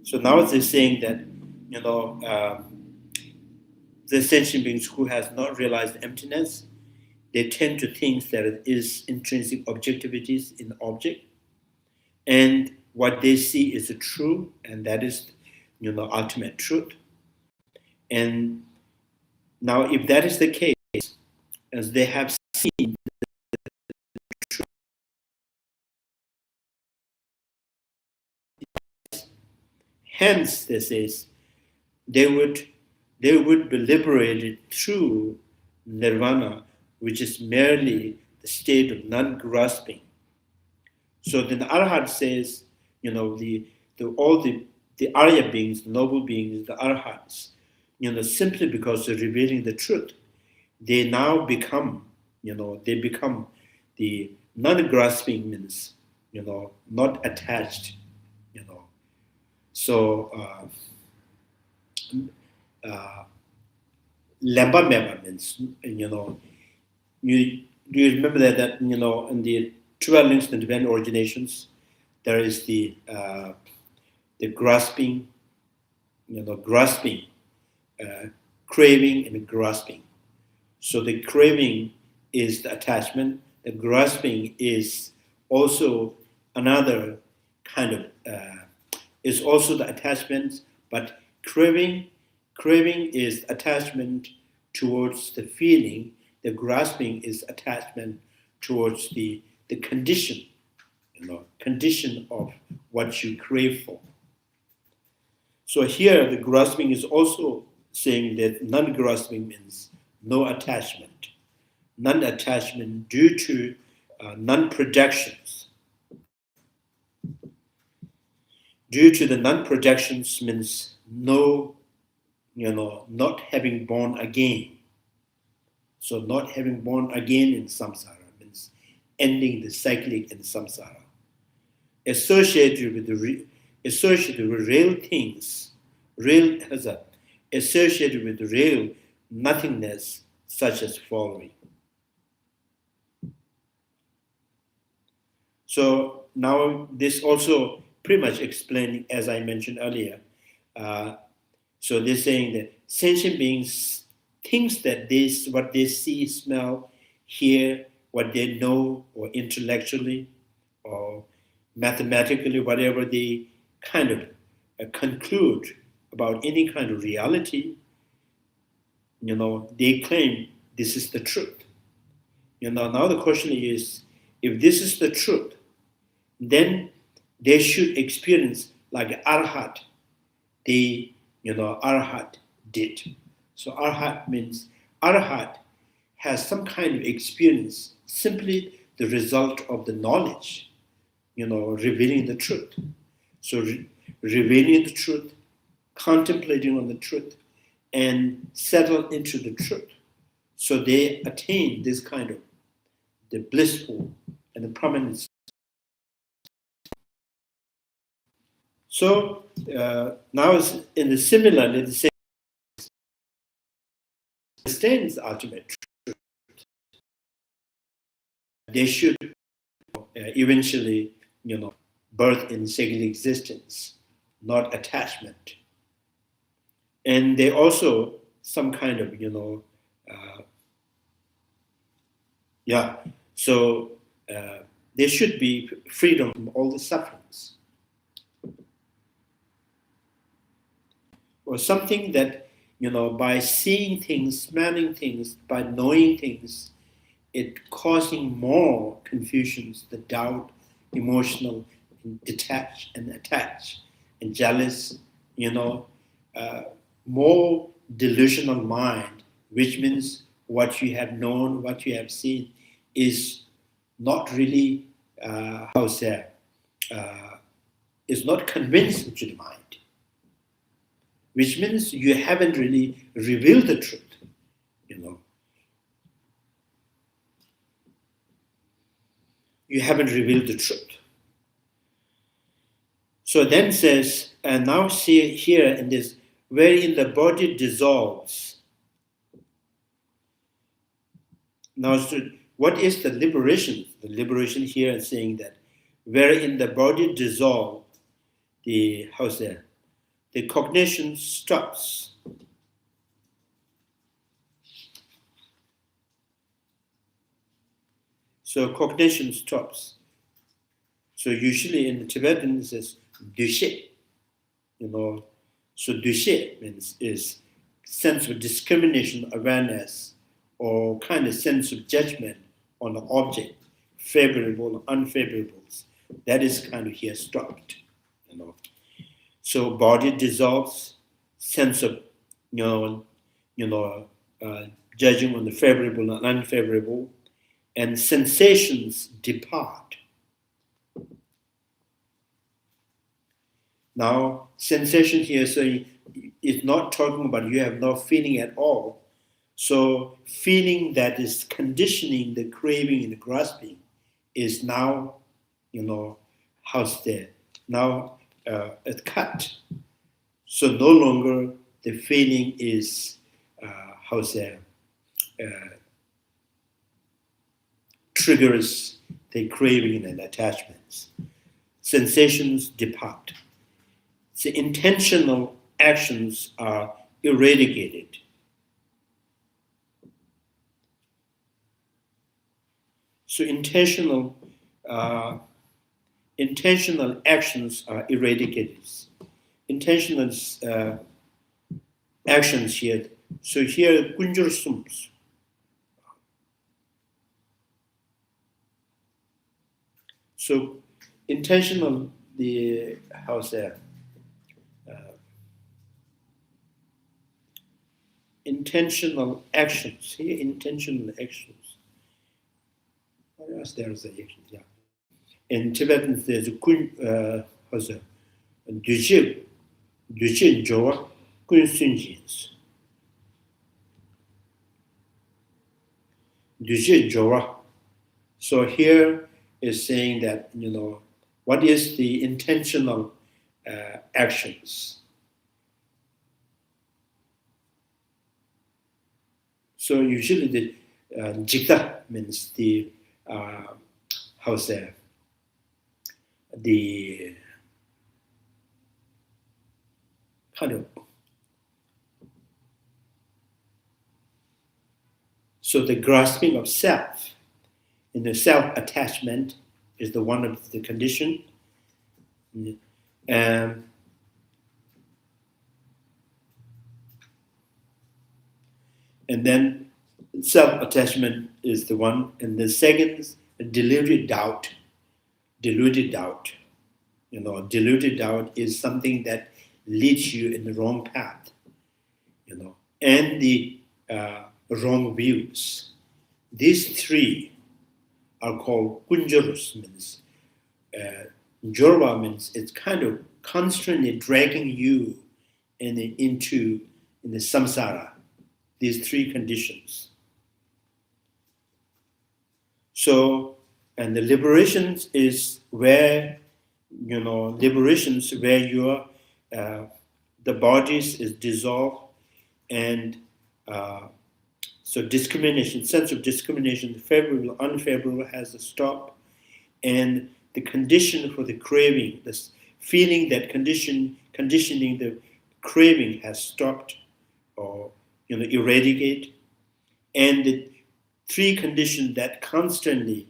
Speaker 3: So now they're saying that, the sentient beings who has not realized emptiness, they tend to think that it is intrinsic objectivities in the object, and what they see is the true, and that is, ultimate truth. And now, if that is the case, as they have seen the truth, hence this is they would be liberated through nirvana, which is merely the state of non-grasping. So then the Arhat says, all the Arya beings, noble beings, the Arhats, simply because they're revealing the truth, they now become, the non-grasping means, not attached, So, Lemba Meba means, do you remember that, in the 12 links in the Tibetan originations, there is the grasping, craving and grasping. So the craving is the attachment. The grasping is also another kind of, is also the attachment, but craving is attachment towards the feeling. The grasping is attachment towards the condition, condition of what you crave for. So here the grasping is also saying that non-grasping means no attachment. Non-attachment due to non-projections. Due to the non-projections means no, not having born again. So not having born again in samsara means ending the cyclic in samsara. Associated with real things, associated with real nothingness, such as following. So now this also pretty much explaining, as I mentioned earlier. So they're saying that sentient beings things that what they see, smell, hear, what they know, or intellectually, or mathematically, whatever they kind of conclude about any kind of reality, they claim this is the truth. Now the question is, if this is the truth, then they should experience like Arhat, Arhat did. So Arhat means Arhat has some kind of experience, simply the result of the knowledge, revealing the truth. So revealing the truth, contemplating on the truth, and settle into the truth. So they attain this kind of the blissful and the prominence. So now it's in the similarly the same understands the ultimate truth. They should eventually, birth in second existence, not attachment. And they also some kind of, so there should be freedom from all the sufferings. Or something that, by seeing things, smelling things, by knowing things, it causing more confusions, the doubt, emotional, and detached and attached, and jealous, more delusional mind, which means what you have known, what you have seen is not really, is not convincing to the mind, which means you haven't really revealed the truth, You haven't revealed the truth. So then says, and now see here in this, wherein the body dissolves. Now, so what is the liberation? The liberation here is saying that wherein the body dissolves, the cognition stops. So cognition stops. So usually in Tibetan it says Geshe, So Geshe means is sense of discrimination, awareness, or kind of sense of judgment on the object, favorable, unfavorable. That is kind of here stopped, So body dissolves, sense of, judging on the favorable and unfavorable, and sensations depart. Now, sensation here, so it's not talking about you have no feeling at all. So feeling that is conditioning the craving and the grasping is now, now it's cut. So no longer the feeling is, triggers the craving and attachments. Sensations depart. The intentional actions are eradicated. So intentional actions are eradicated. Intentional actions here. So here, kunjur sums. So intentional, intentional actions. Here, intentional actions. What else there is the actions? Yeah. In Tibetan, there's a Dujib Joa Kun Sunjins. Dujib Joa. So here is saying that, what is the intentional actions? So usually the jikta means the, the kind of, so the grasping of self, in the self-attachment is the one of the condition. And then self-attachment is the one. And the second, deluded doubt. Deluded doubt. Deluded doubt is something that leads you in the wrong path, and the wrong views. These three are called kunjarus, means jorva means it's kind of constantly dragging you into the samsara, these three conditions. So, and the liberations is where, liberations where your the bodies is dissolved, and so discrimination, sense of discrimination, favorable, unfavorable has a stop, and the condition for the craving, this feeling that conditioning the craving has stopped, or eradicate, and the three conditions that constantly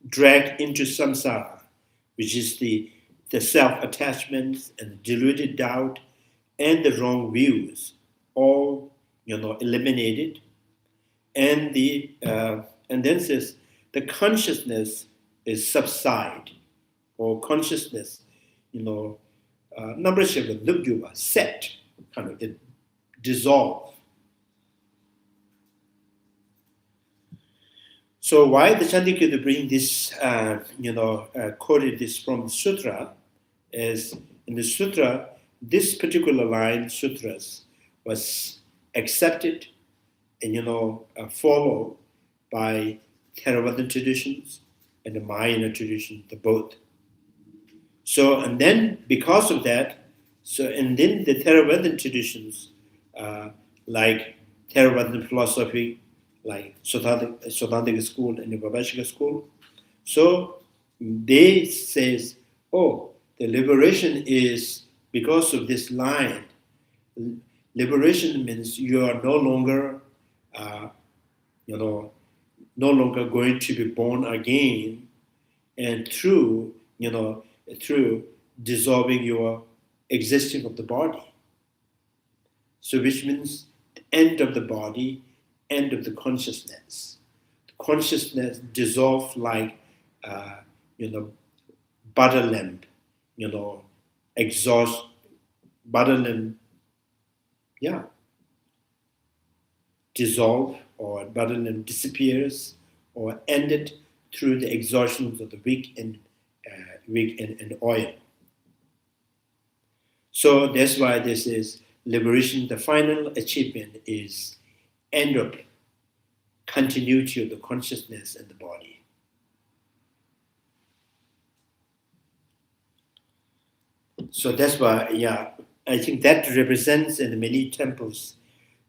Speaker 3: dragged into samsara, which is the self-attachments and deluded doubt and the wrong views, all eliminated, and then says the consciousness is subside, or consciousness, number set, kind of it dissolve. So why the Chandrakirti bring this, quoted this from the sutra, is in the sutra, this particular line, sutras, was accepted and followed by Theravada traditions and the Mahayana tradition, the both. So, and then because of that, and then the Theravada traditions, like Theravada philosophy, like Siddhantika school and the Vaibhashika school, so they says, oh, the liberation is because of this line. Liberation means you are no longer, no longer going to be born again, and through dissolving your existing of the body. So which means the end of the body, end of the consciousness. The consciousness dissolve like, butter lamp, exhaust, butter lamp, dissolve, or butter lamp disappears, or ended through the exhaustion of the wick and oil. So that's why this is liberation. The final achievement is end of continuity of the consciousness and the body. So that's why, I think that represents in many temples.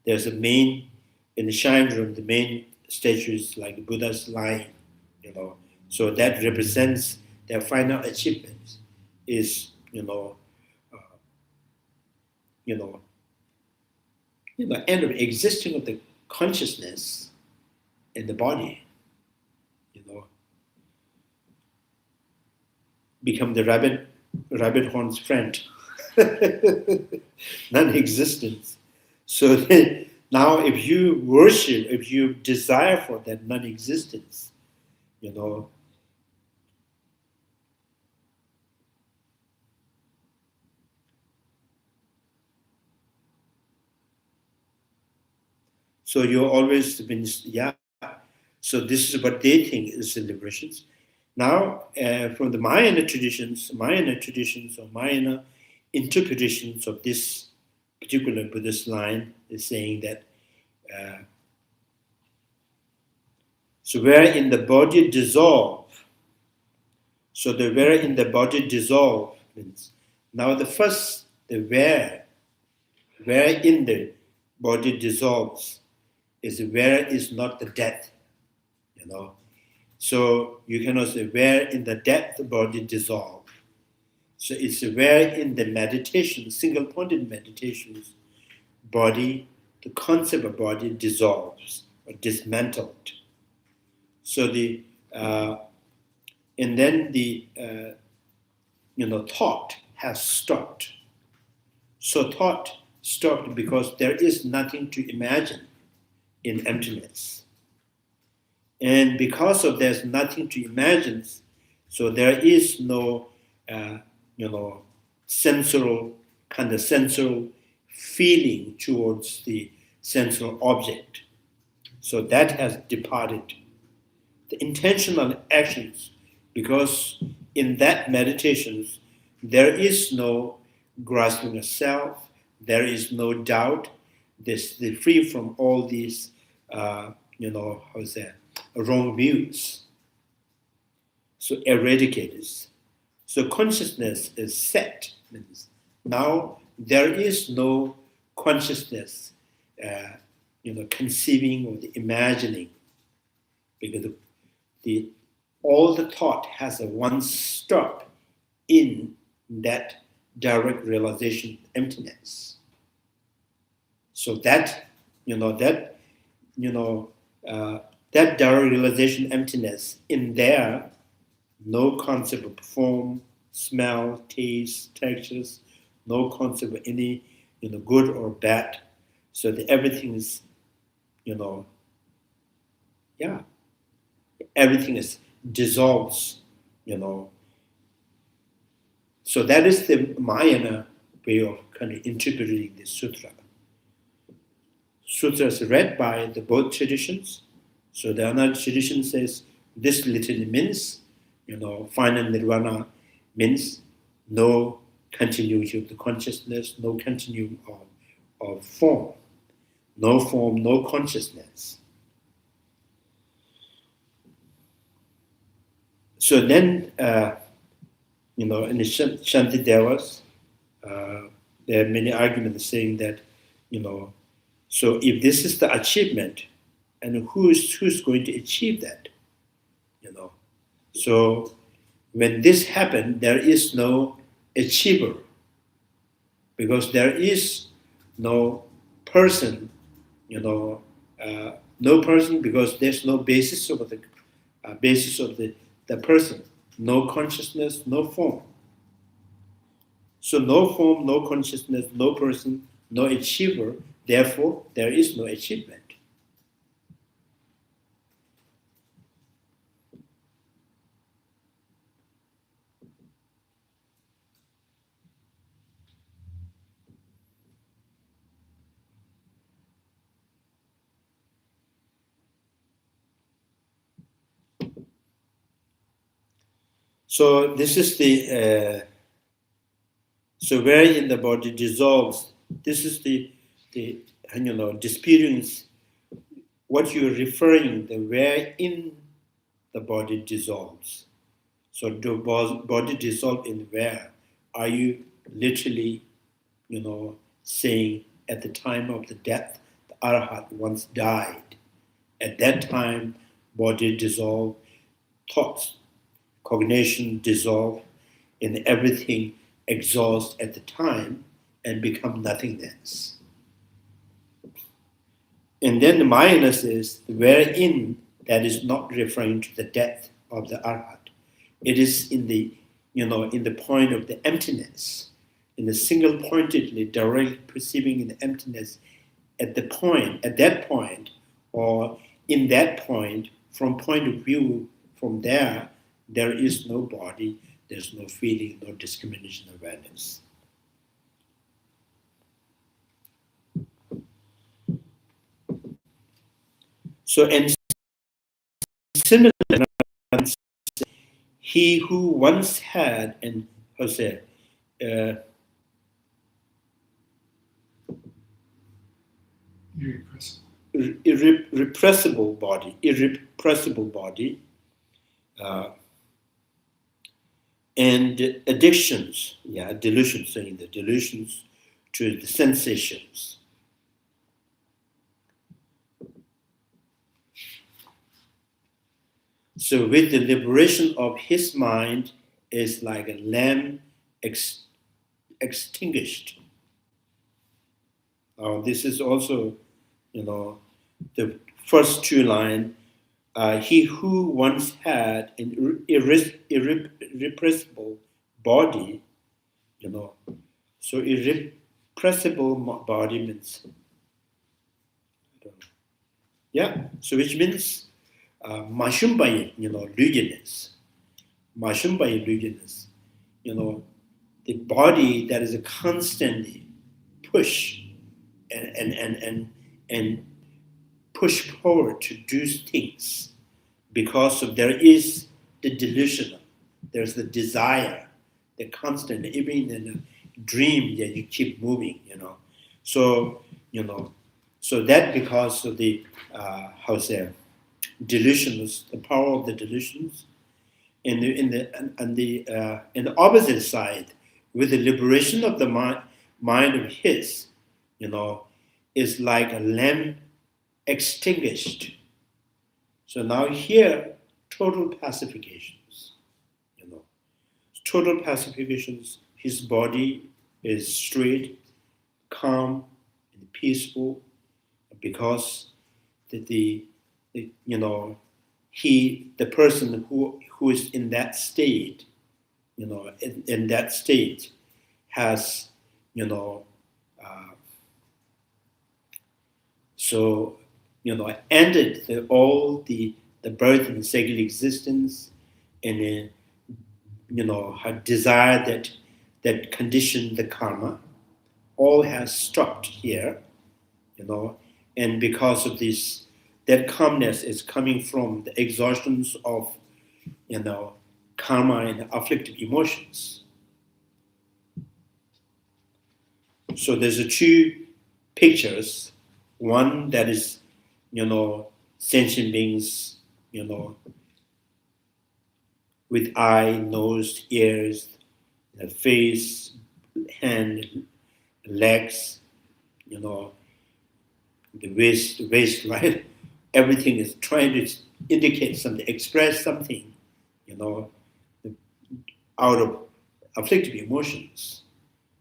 Speaker 3: There's a main, in the shrine room, the main statues like Buddha's line, So that represents their final achievement is, end of existing of the consciousness in the body, become the rabbit horn's friend, non-existence. So then, now if you worship, if you desire for that non-existence, so you're always been, so this is what they think is the liberations. Now, from the Mahayana traditions or Mahayana interpretations of this particular Buddhist line is saying that, so wherein the body dissolve, so the wherein the body dissolve means, now the first, the wherein the body dissolves, is where is not the death, So you cannot say where in the death the body dissolve. So it's where in the meditation, single-pointed meditations, body, the concept of body dissolves or dismantled. So the and then the thought has stopped. So thought stopped because there is nothing to imagine in emptiness. And because of there's nothing to imagine, so there is no, sensual feeling towards the sensual object. So that has departed. The intentional actions, because in that meditations, there is no grasping of self, there is no doubt, they're free from all these, wrong views. So eradicated. So consciousness is set. Now there is no consciousness, conceiving or the imagining, because all the thought has a one stop in that direct realization of emptiness. So that, that direct realization emptiness, in there, no concept of form, smell, taste, textures, no concept of any, good or bad. So that everything is, everything is dissolves, So that is the Mahayana way of kind of interpreting the sutra. Sutra is read by the both traditions. So the another tradition says this literally means, final nirvana means no continuity of the consciousness, no continuum of form, no consciousness. So then, in the Shantidevas, there are many arguments saying that, so if this is the achievement, and who's going to achieve that, So when this happens, there is no achiever, because there is no person, no person because there's no basis of the person, no consciousness, no form. So no form, no consciousness, no person, no achiever, therefore there is no achievement. So this is the so wherein the body dissolves. This is the experience. What you're referring, the wherein the body dissolves. So the body dissolve in where? Are you literally, saying at the time of the death, the Arhat once died. At that time, body dissolve, thoughts, cognition dissolve, and everything exhausts at the time and become nothingness. And then the mindfulness is wherein that is not referring to the death of the Arhat. It is in the, in the point of the emptiness, in the single-pointedly directly perceiving in the emptiness at that point, or in that point, from point of view, from there is no body, there's no feeling, no discrimination awareness. So, and similarly, he who once had an irrepressible body, and addictions, delusions, saying the delusions to the sensations. So with the liberation of his mind is like a lamp extinguished. This is also, the first two lines. He who once had an irrepressible body, so irrepressible body means, so which means Mashumbai, lewdness, the body that is a constantly push and push forward to do things because of there is the delusion, there's the desire, the constant, even in a dream that you keep moving, So, so that because of the delusions, the power of the delusions, in the opposite side, with the liberation of the mind of his, is like a lamp extinguished. So now here, total pacifications, total pacifications. His body is straight, calm, and peaceful, because the the person who is in that state, in that state has, ended all the birth and second existence, and her desire that conditioned the karma, all has stopped here, and because of this, that calmness is coming from the exhaustions of, karma and afflictive emotions. So there's two pictures. One that is, sentient beings, with eye, nose, ears, face, hand, legs, the waist, right? Everything is trying to indicate something, express something, out of afflictive emotions.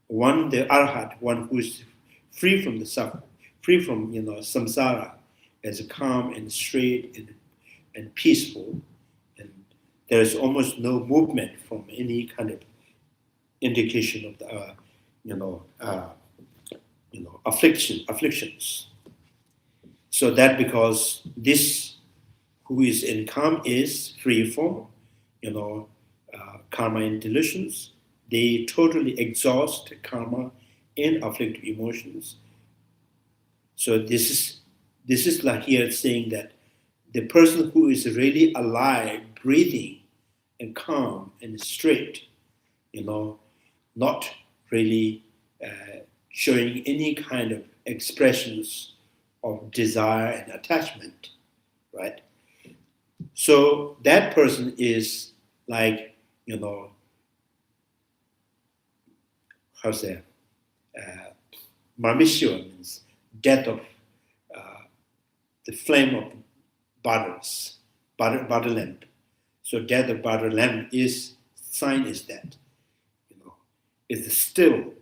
Speaker 3: One, the arhat, one who is free from the suffering, free from samsara, as calm and straight and peaceful, and there is almost no movement from any kind of indication of the afflictions. So that because this who is in calm is free from karma and delusions, they totally exhaust karma and afflictive emotions. So this is like here saying that the person who is really alive, breathing, and calm and straight, not really showing any kind of expressions of desire and attachment, right? So that person is like, Marmishyo means death of the flame of butter lamp. So death of butter lamp is sign is that, it's still,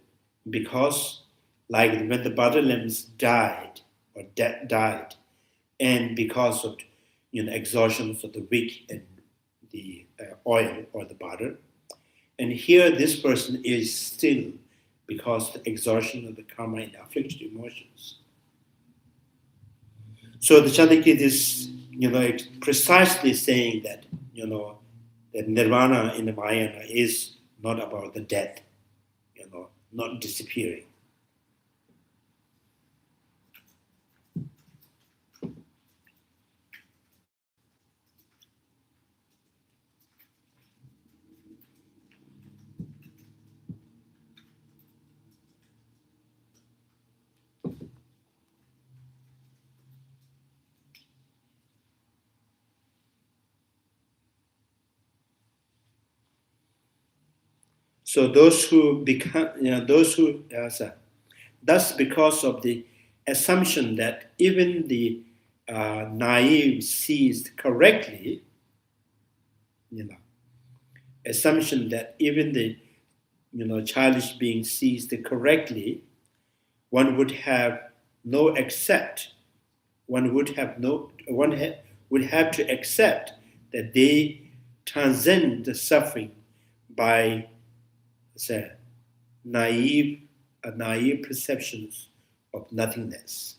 Speaker 3: because like when the butter lamps died or died, and because of exhaustions of the wick and the oil or the butter, and here this person is still because the exhaustion of the karma and afflicted emotions. So the Chandrakirti is, precisely saying that, that nirvana in the Mahayana is not about the death, not disappearing. So those who become, that's because of the assumption that even the naive sees correctly, assumption that even the childish being sees correctly, one would have to accept that they transcend the suffering by naive perceptions of nothingness.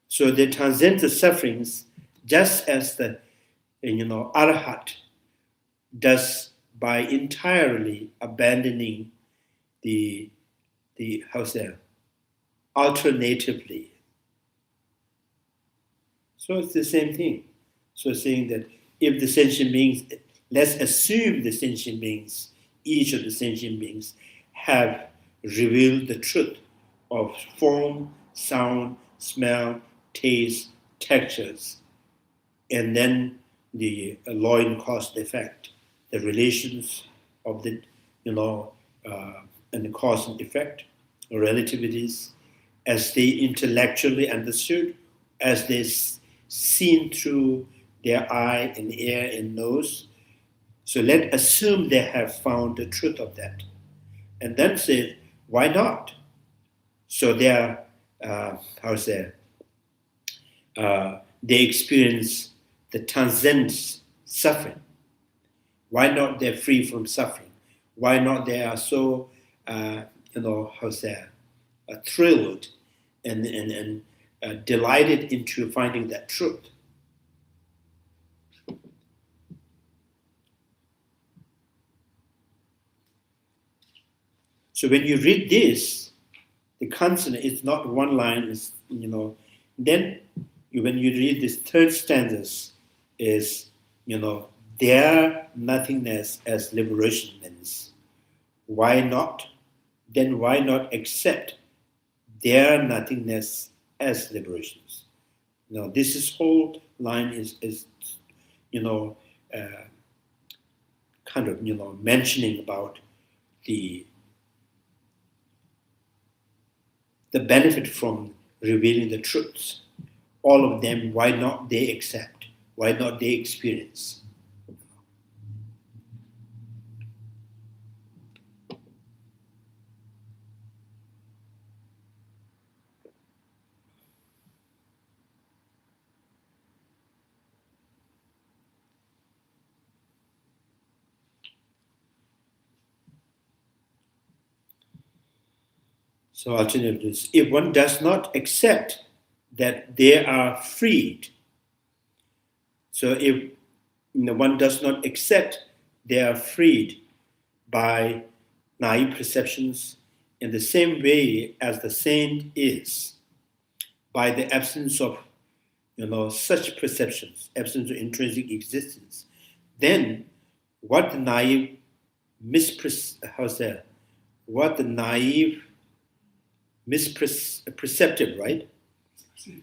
Speaker 3: So they transcend the sufferings just as the arhat does by entirely abandoning the alternatively. So it's the same thing. So saying that if the sentient beings, let's assume the sentient beings, each of the sentient beings have revealed the truth of form, sound, smell, taste, textures, and then the law and cause effect, the relations of the, and the cause and effect, relativities, as they intellectually understood, as they seen through their eye and ear and nose. So let's assume they have found the truth of that. And then say, why not? So they are, they experience the transcends suffering. Why not they're free from suffering? Why not they are so, thrilled and delighted into finding that truth? So when you read this, the consonant is not one line, is, then when you read this third stanzas is, their nothingness as liberation means. Why not? Then why not accept their nothingness as liberations? Now this whole line is mentioning about the benefit from revealing the truths. All of them, why not they accept? Why not they experience? So alternatively, if one does not accept that they are freed, so if one does not accept they are freed by naive perceptions in the same way as the saint is, by the absence of such perceptions, absence of intrinsic existence, then what the naive misperceptive, right?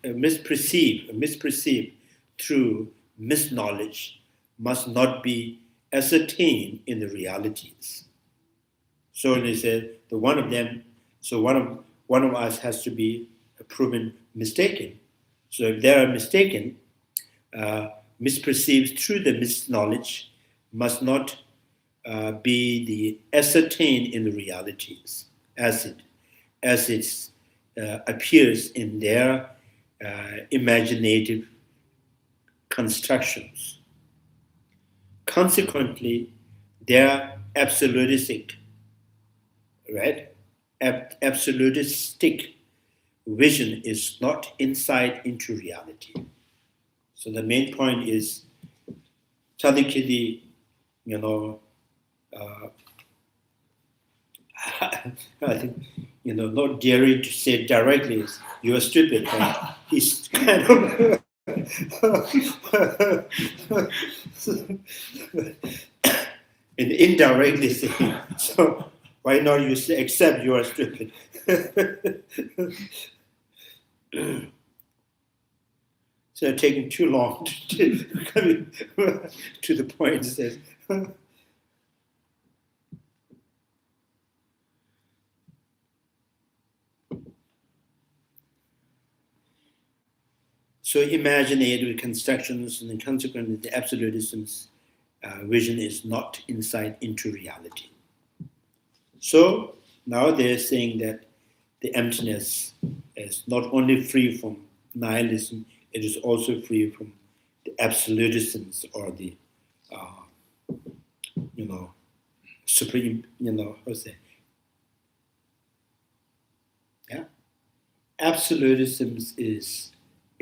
Speaker 3: Misperceive through misknowledge must not be ascertained in the realities. So they said the one of them. So one of us has to be proven mistaken. So if they are mistaken, misperceived through the misknowledge must not be the ascertained in the realities as it appears in their imaginative constructions. Consequently, their absolutistic vision is not insight into reality. So the main point is Chandrakirti, I think, not daring to say it directly is, you are stupid. Right? He's kind of and indirectly saying, so why not you say, accept you are stupid? So taking too long to come to the point. Says, so imaginative constructions and then consequently the absolutism's vision is not insight into reality. So now they're saying that the emptiness is not only free from nihilism, it is also free from the absolutisms or the, supreme, absolutism is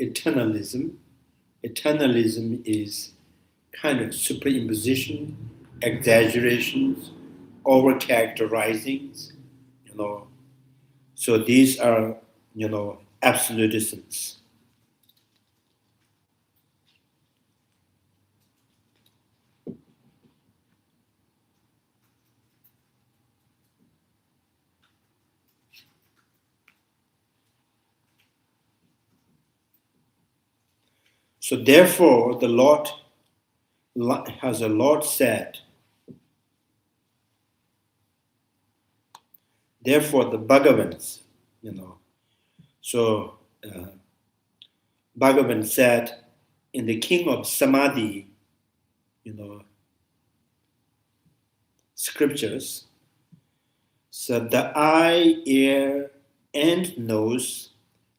Speaker 3: eternalism. Eternalism is kind of superimposition, exaggerations, over-characterizings, So these are, absolutisms. So therefore, the Lord said, therefore the Bhagavans, so Bhagavan said in the king of Samadhi, scriptures, so the eye, ear, and nose,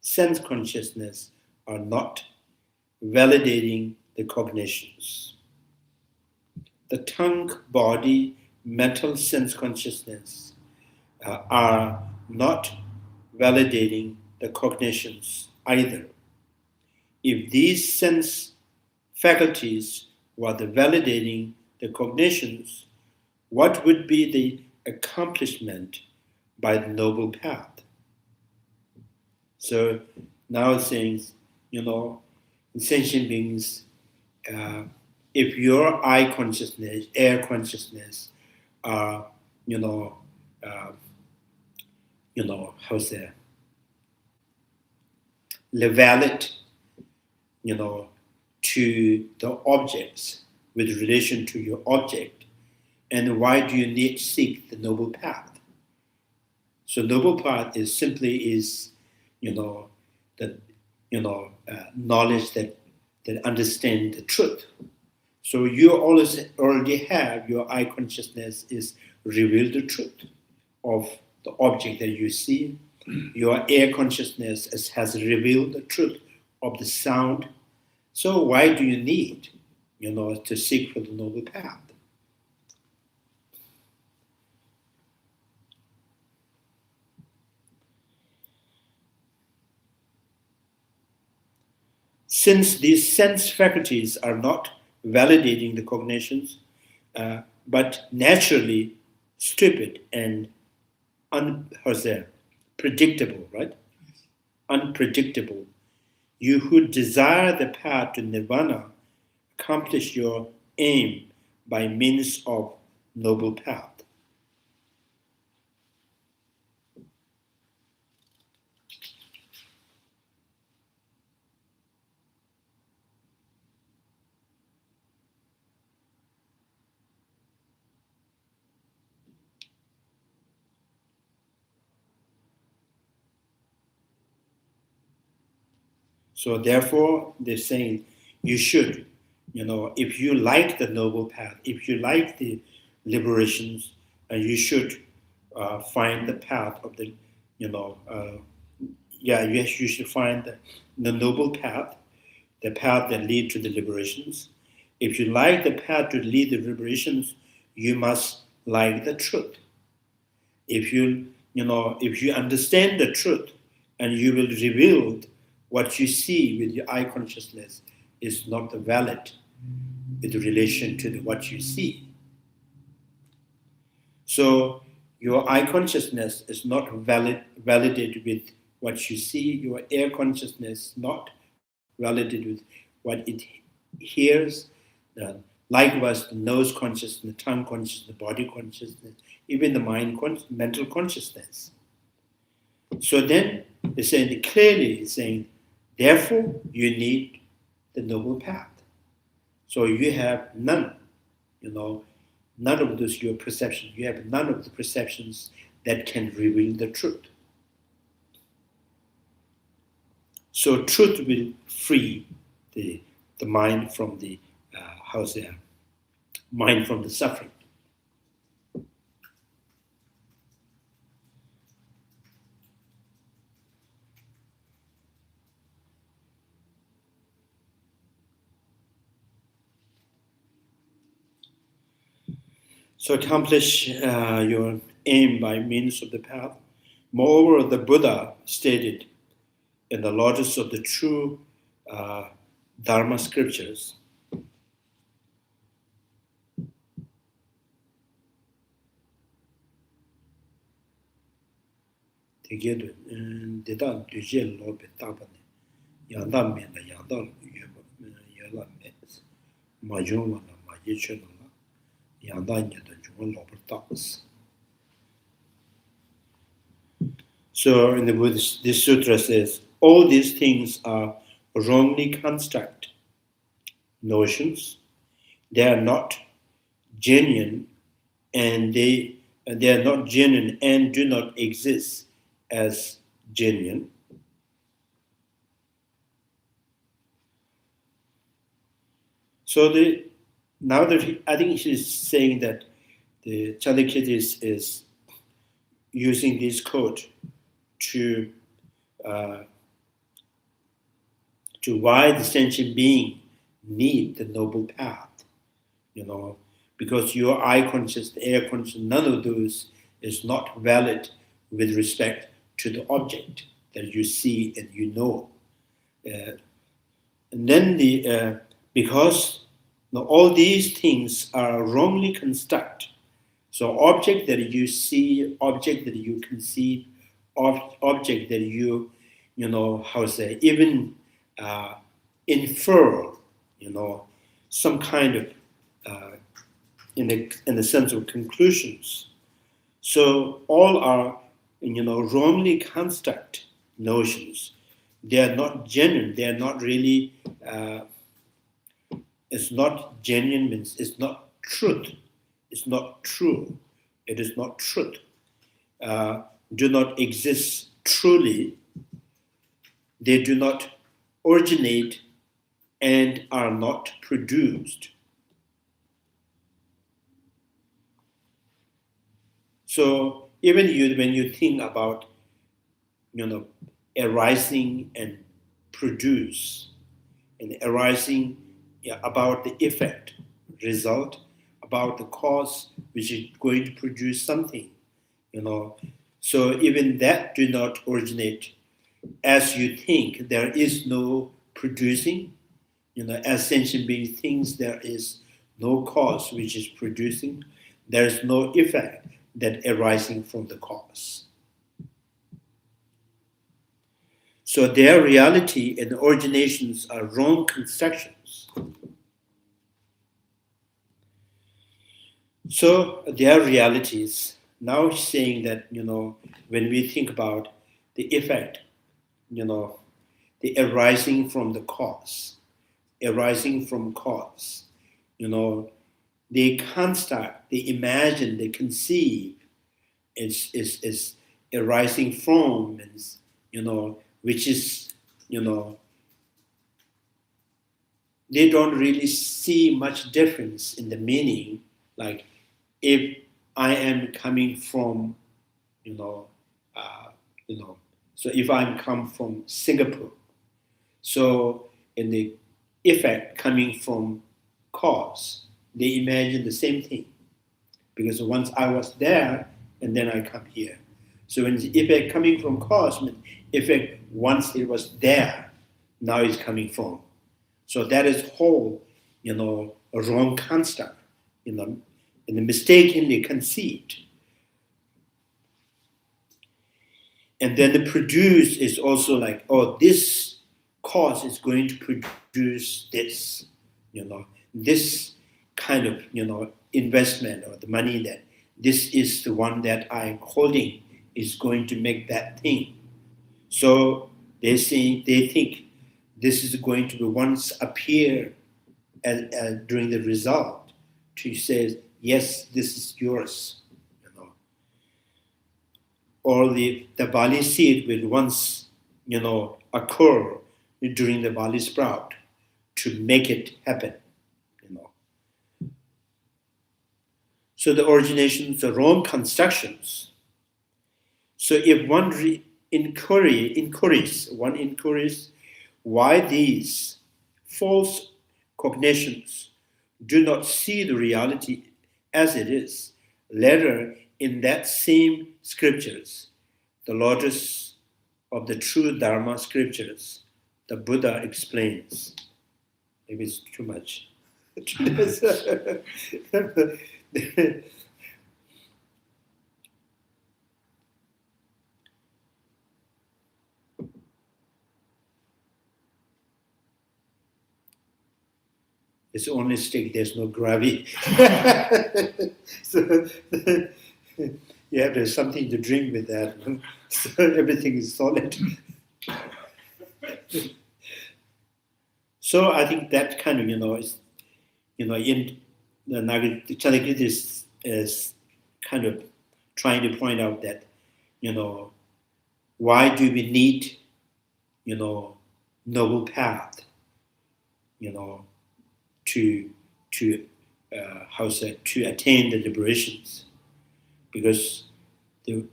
Speaker 3: sense consciousness are not validating the cognitions. The tongue, body, mental sense consciousness are not validating the cognitions either. If these sense faculties were the validating the cognitions, what would be the accomplishment by the noble path? So now it's saying, sentient beings, if your eye consciousness, air consciousness are, how's that? Valid, to the objects with relation to your object, and why do you need to seek the noble path? So noble path is simply knowledge that understand the truth. So you already have your eye consciousness is reveal the truth of the object that you see. Your air consciousness has revealed the truth of the sound. So why do you need, to seek for the noble path? Since these sense faculties are not validating the cognitions, but naturally stupid and predictable, right? Unpredictable. You who desire the path to nirvana accomplish your aim by means of noble path. So therefore, they're saying you should, if you like the noble path, if you like the liberations, you should find the path of the, you should find the noble path, the path that leads to the liberations. If you like the path to lead the liberations, you must like the truth. If you understand the truth, and you will reveal what you see with your eye consciousness is not valid with relation to what you see. So your eye consciousness is not validated with what you see. Your air consciousness not validated with what it hears. Likewise, the nose consciousness, the tongue consciousness, the body consciousness, even the mental consciousness. So then it's saying clearly, it's saying, therefore, you need the noble path. So you have none, none of those your perceptions. You have none of the perceptions that can reveal the truth. So truth will free the mind from the mind from the suffering. So accomplish your aim by means of the path. Moreover, the Buddha stated in the Lotus of the true Dharma scriptures, so in the Buddhist, this sutra says, all these things are wrongly construct notions. They are not genuine, and they are not genuine and do not exist as genuine. So now that I think she's saying that the Chandrakirti is using this quote to to why the sentient being need the noble path, because your eye conscious, the air conscious, none of those is not valid with respect to the object that you see and you know. And then because all these things are wrongly constructed. So object that you see, object that you conceive, object that you, even infer, some kind of, in the sense of conclusions. So all are, wrongly constructed notions. They are not genuine. They are not really. It's not genuine means it's not truth. It's not true. It is not truth. Do not exist truly. They do not originate and are not produced. So even when you think about, arising and produce, and arising about the effect, result, about the cause which is going to produce something, So even that do not originate as you think. There is no producing, as sentient being thinks there is no cause which is producing. There is no effect that arising from the cause. So their reality and originations are wrong constructions. So their realities, now saying that, when we think about the effect, the arising from the cause, arising from cause, they construct, they imagine, they conceive, is arising from, and, which is, they don't really see much difference in the meaning. Like if I am coming from, so if I'm come from Singapore, so in the effect coming from cause, they imagine the same thing. Because once I was there, and then I come here. So when the effect coming from cause, effect once it was there, now it's coming from. So that is whole, a wrong construct, and mistakenly conceived. And then the produce is also like, oh, this cause is going to produce this, this kind of, investment or the money that this is the one that I'm holding is going to make that thing. So they think this is going to be once appear during the result to say, yes, this is yours. Or the barley seed will once, occur during the barley sprout to make it happen. So the originations are wrong constructions. So if one inquiries why these false cognitions do not see the reality as it is, later in that same scriptures, the Lotus of the true Dharma scriptures, the Buddha explains. Maybe it's too much. It's only stick, there's no gravity. So you have to have something to drink with that. So everything is solid. So I think that kind of, is, in the Chandrakirti is kind of trying to point out that, why do we need, noble path, to attain the liberations? Because the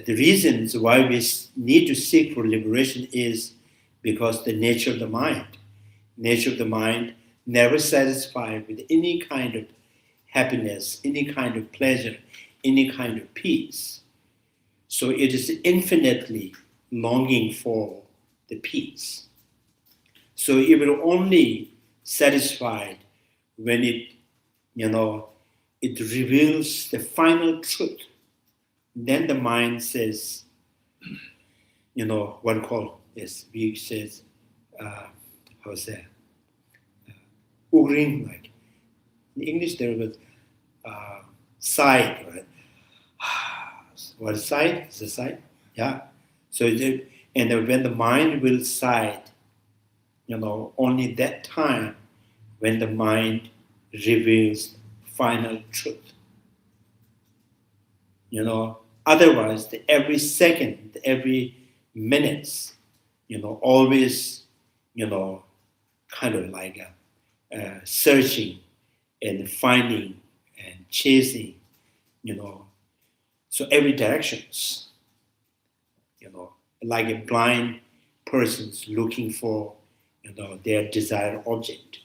Speaker 3: reasons why we need to seek for liberation is because the nature of the mind never satisfied with any kind of happiness, any kind of pleasure, any kind of peace. So it is infinitely longing for the peace. So it will only satisfied when it reveals the final truth. Then the mind says, what call this? We says, how's that? Ugrin, like in English there was side, right? What is side? Is the side? Yeah. So when the mind will side, only that time when the mind reveals final truth. Otherwise, every second, every minutes, always, kind of like searching and finding and chasing, so every directions, like a blind person's looking for, their desired object.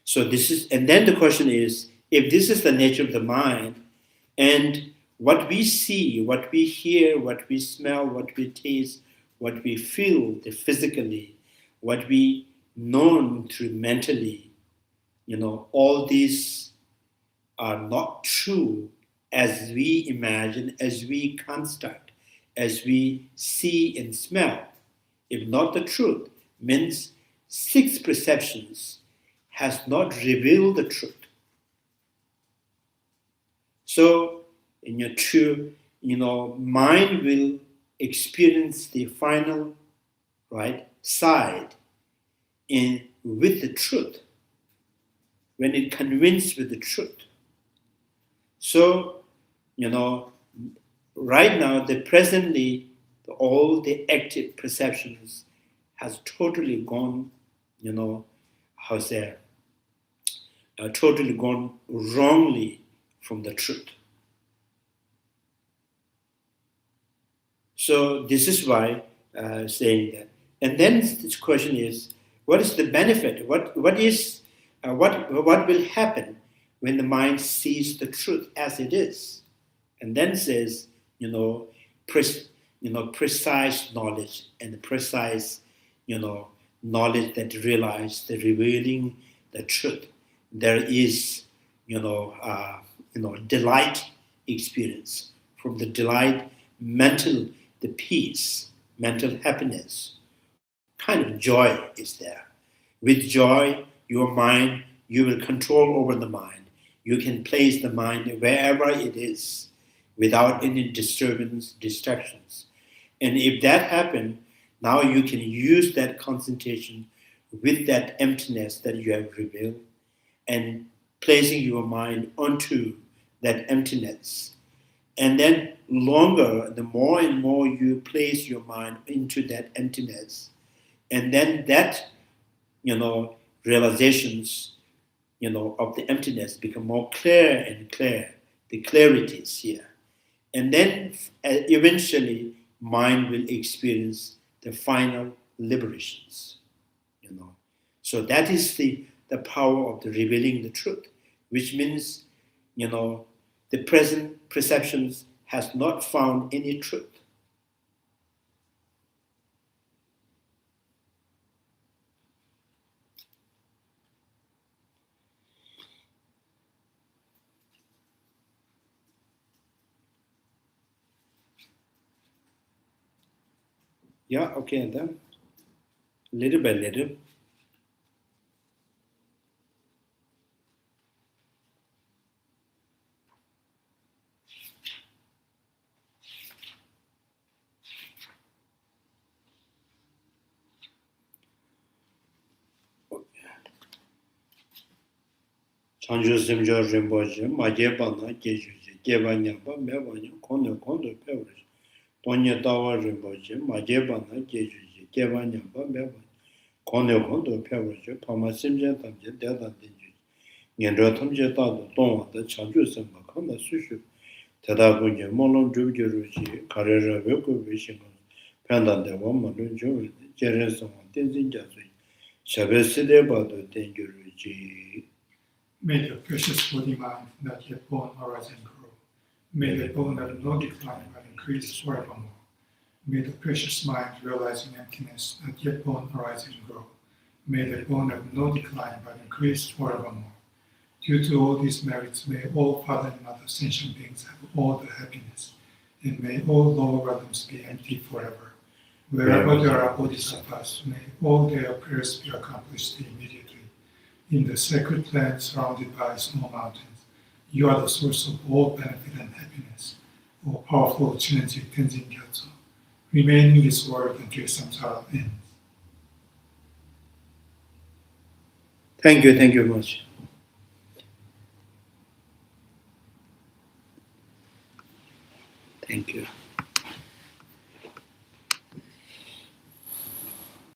Speaker 3: So this is, and then the question is, if this is the nature of the mind, and what we see, what we hear, what we smell, what we taste, what we feel physically, what we know through mentally, all these are not true as we imagine, as we construct, as we see and smell. If not the truth, means 6 perceptions has not revealed the truth. So, in your true, mind will experience the final, right, side with the truth, when it convinced with the truth. So, right now, presently, all the active perceptions has totally gone, totally gone wrongly from the truth. So this is why saying that. And then this question is, what is the benefit? What will happen when the mind sees the truth as it is? And then says, precise knowledge and precise, knowledge that realize the revealing the truth. There is, delight experience. From the delight, the peace, mental happiness, kind of joy is there. With joy, your mind, you will control over the mind. You can place the mind wherever it is without any distractions. And if that happens, now you can use that concentration with that emptiness that you have revealed and placing your mind onto that emptiness. And then the more and more you place your mind into that emptiness, and then that, realizations, of the emptiness become more clear and clear. The clarity is here. And then eventually mind will experience the final liberations, So that is the power of the revealing the truth, which means, the present perceptions has not found any truth. Yeah, okay, and then little by little. Chandrasimja Rinpoche, Majepana, Geshe, Gevanyapa, Mevanya, Kondo, Pevrish, Tonya Dawa Rinpoche, Majepana, Geshe, Gevanyapa, Mevanya, Kondo, Pevrish, Pamasimja, Tamja, Dada, Yendra Tamja, Dada, Donga, the Chandrasimba, Kanda Sushu, Tadagunja, Molon Drugiruchi, Carrera, Voko Vishing,
Speaker 1: Pendant the one Manunju, Jereson, Tenzin Jasui, Shabeside Bado Tenguruji.
Speaker 2: May the precious body mind not yet born arise and grow. May the bone have no decline but increase forevermore. May the precious mind realizing emptiness not yet born arise and grow. May the bone have no decline but increase forevermore. Due to all these merits, may all Father and Mother sentient beings have all the happiness, and may all lower realms be empty forever. Wherever there are bodhisattvas, may all their prayers be accomplished immediately. In the sacred land surrounded by snow mountains, you are the source of all benefit and happiness, O powerful Chinenjik Tenzin Gyatso. Remain in this world until samsara ends.
Speaker 1: Thank you very much. Thank you.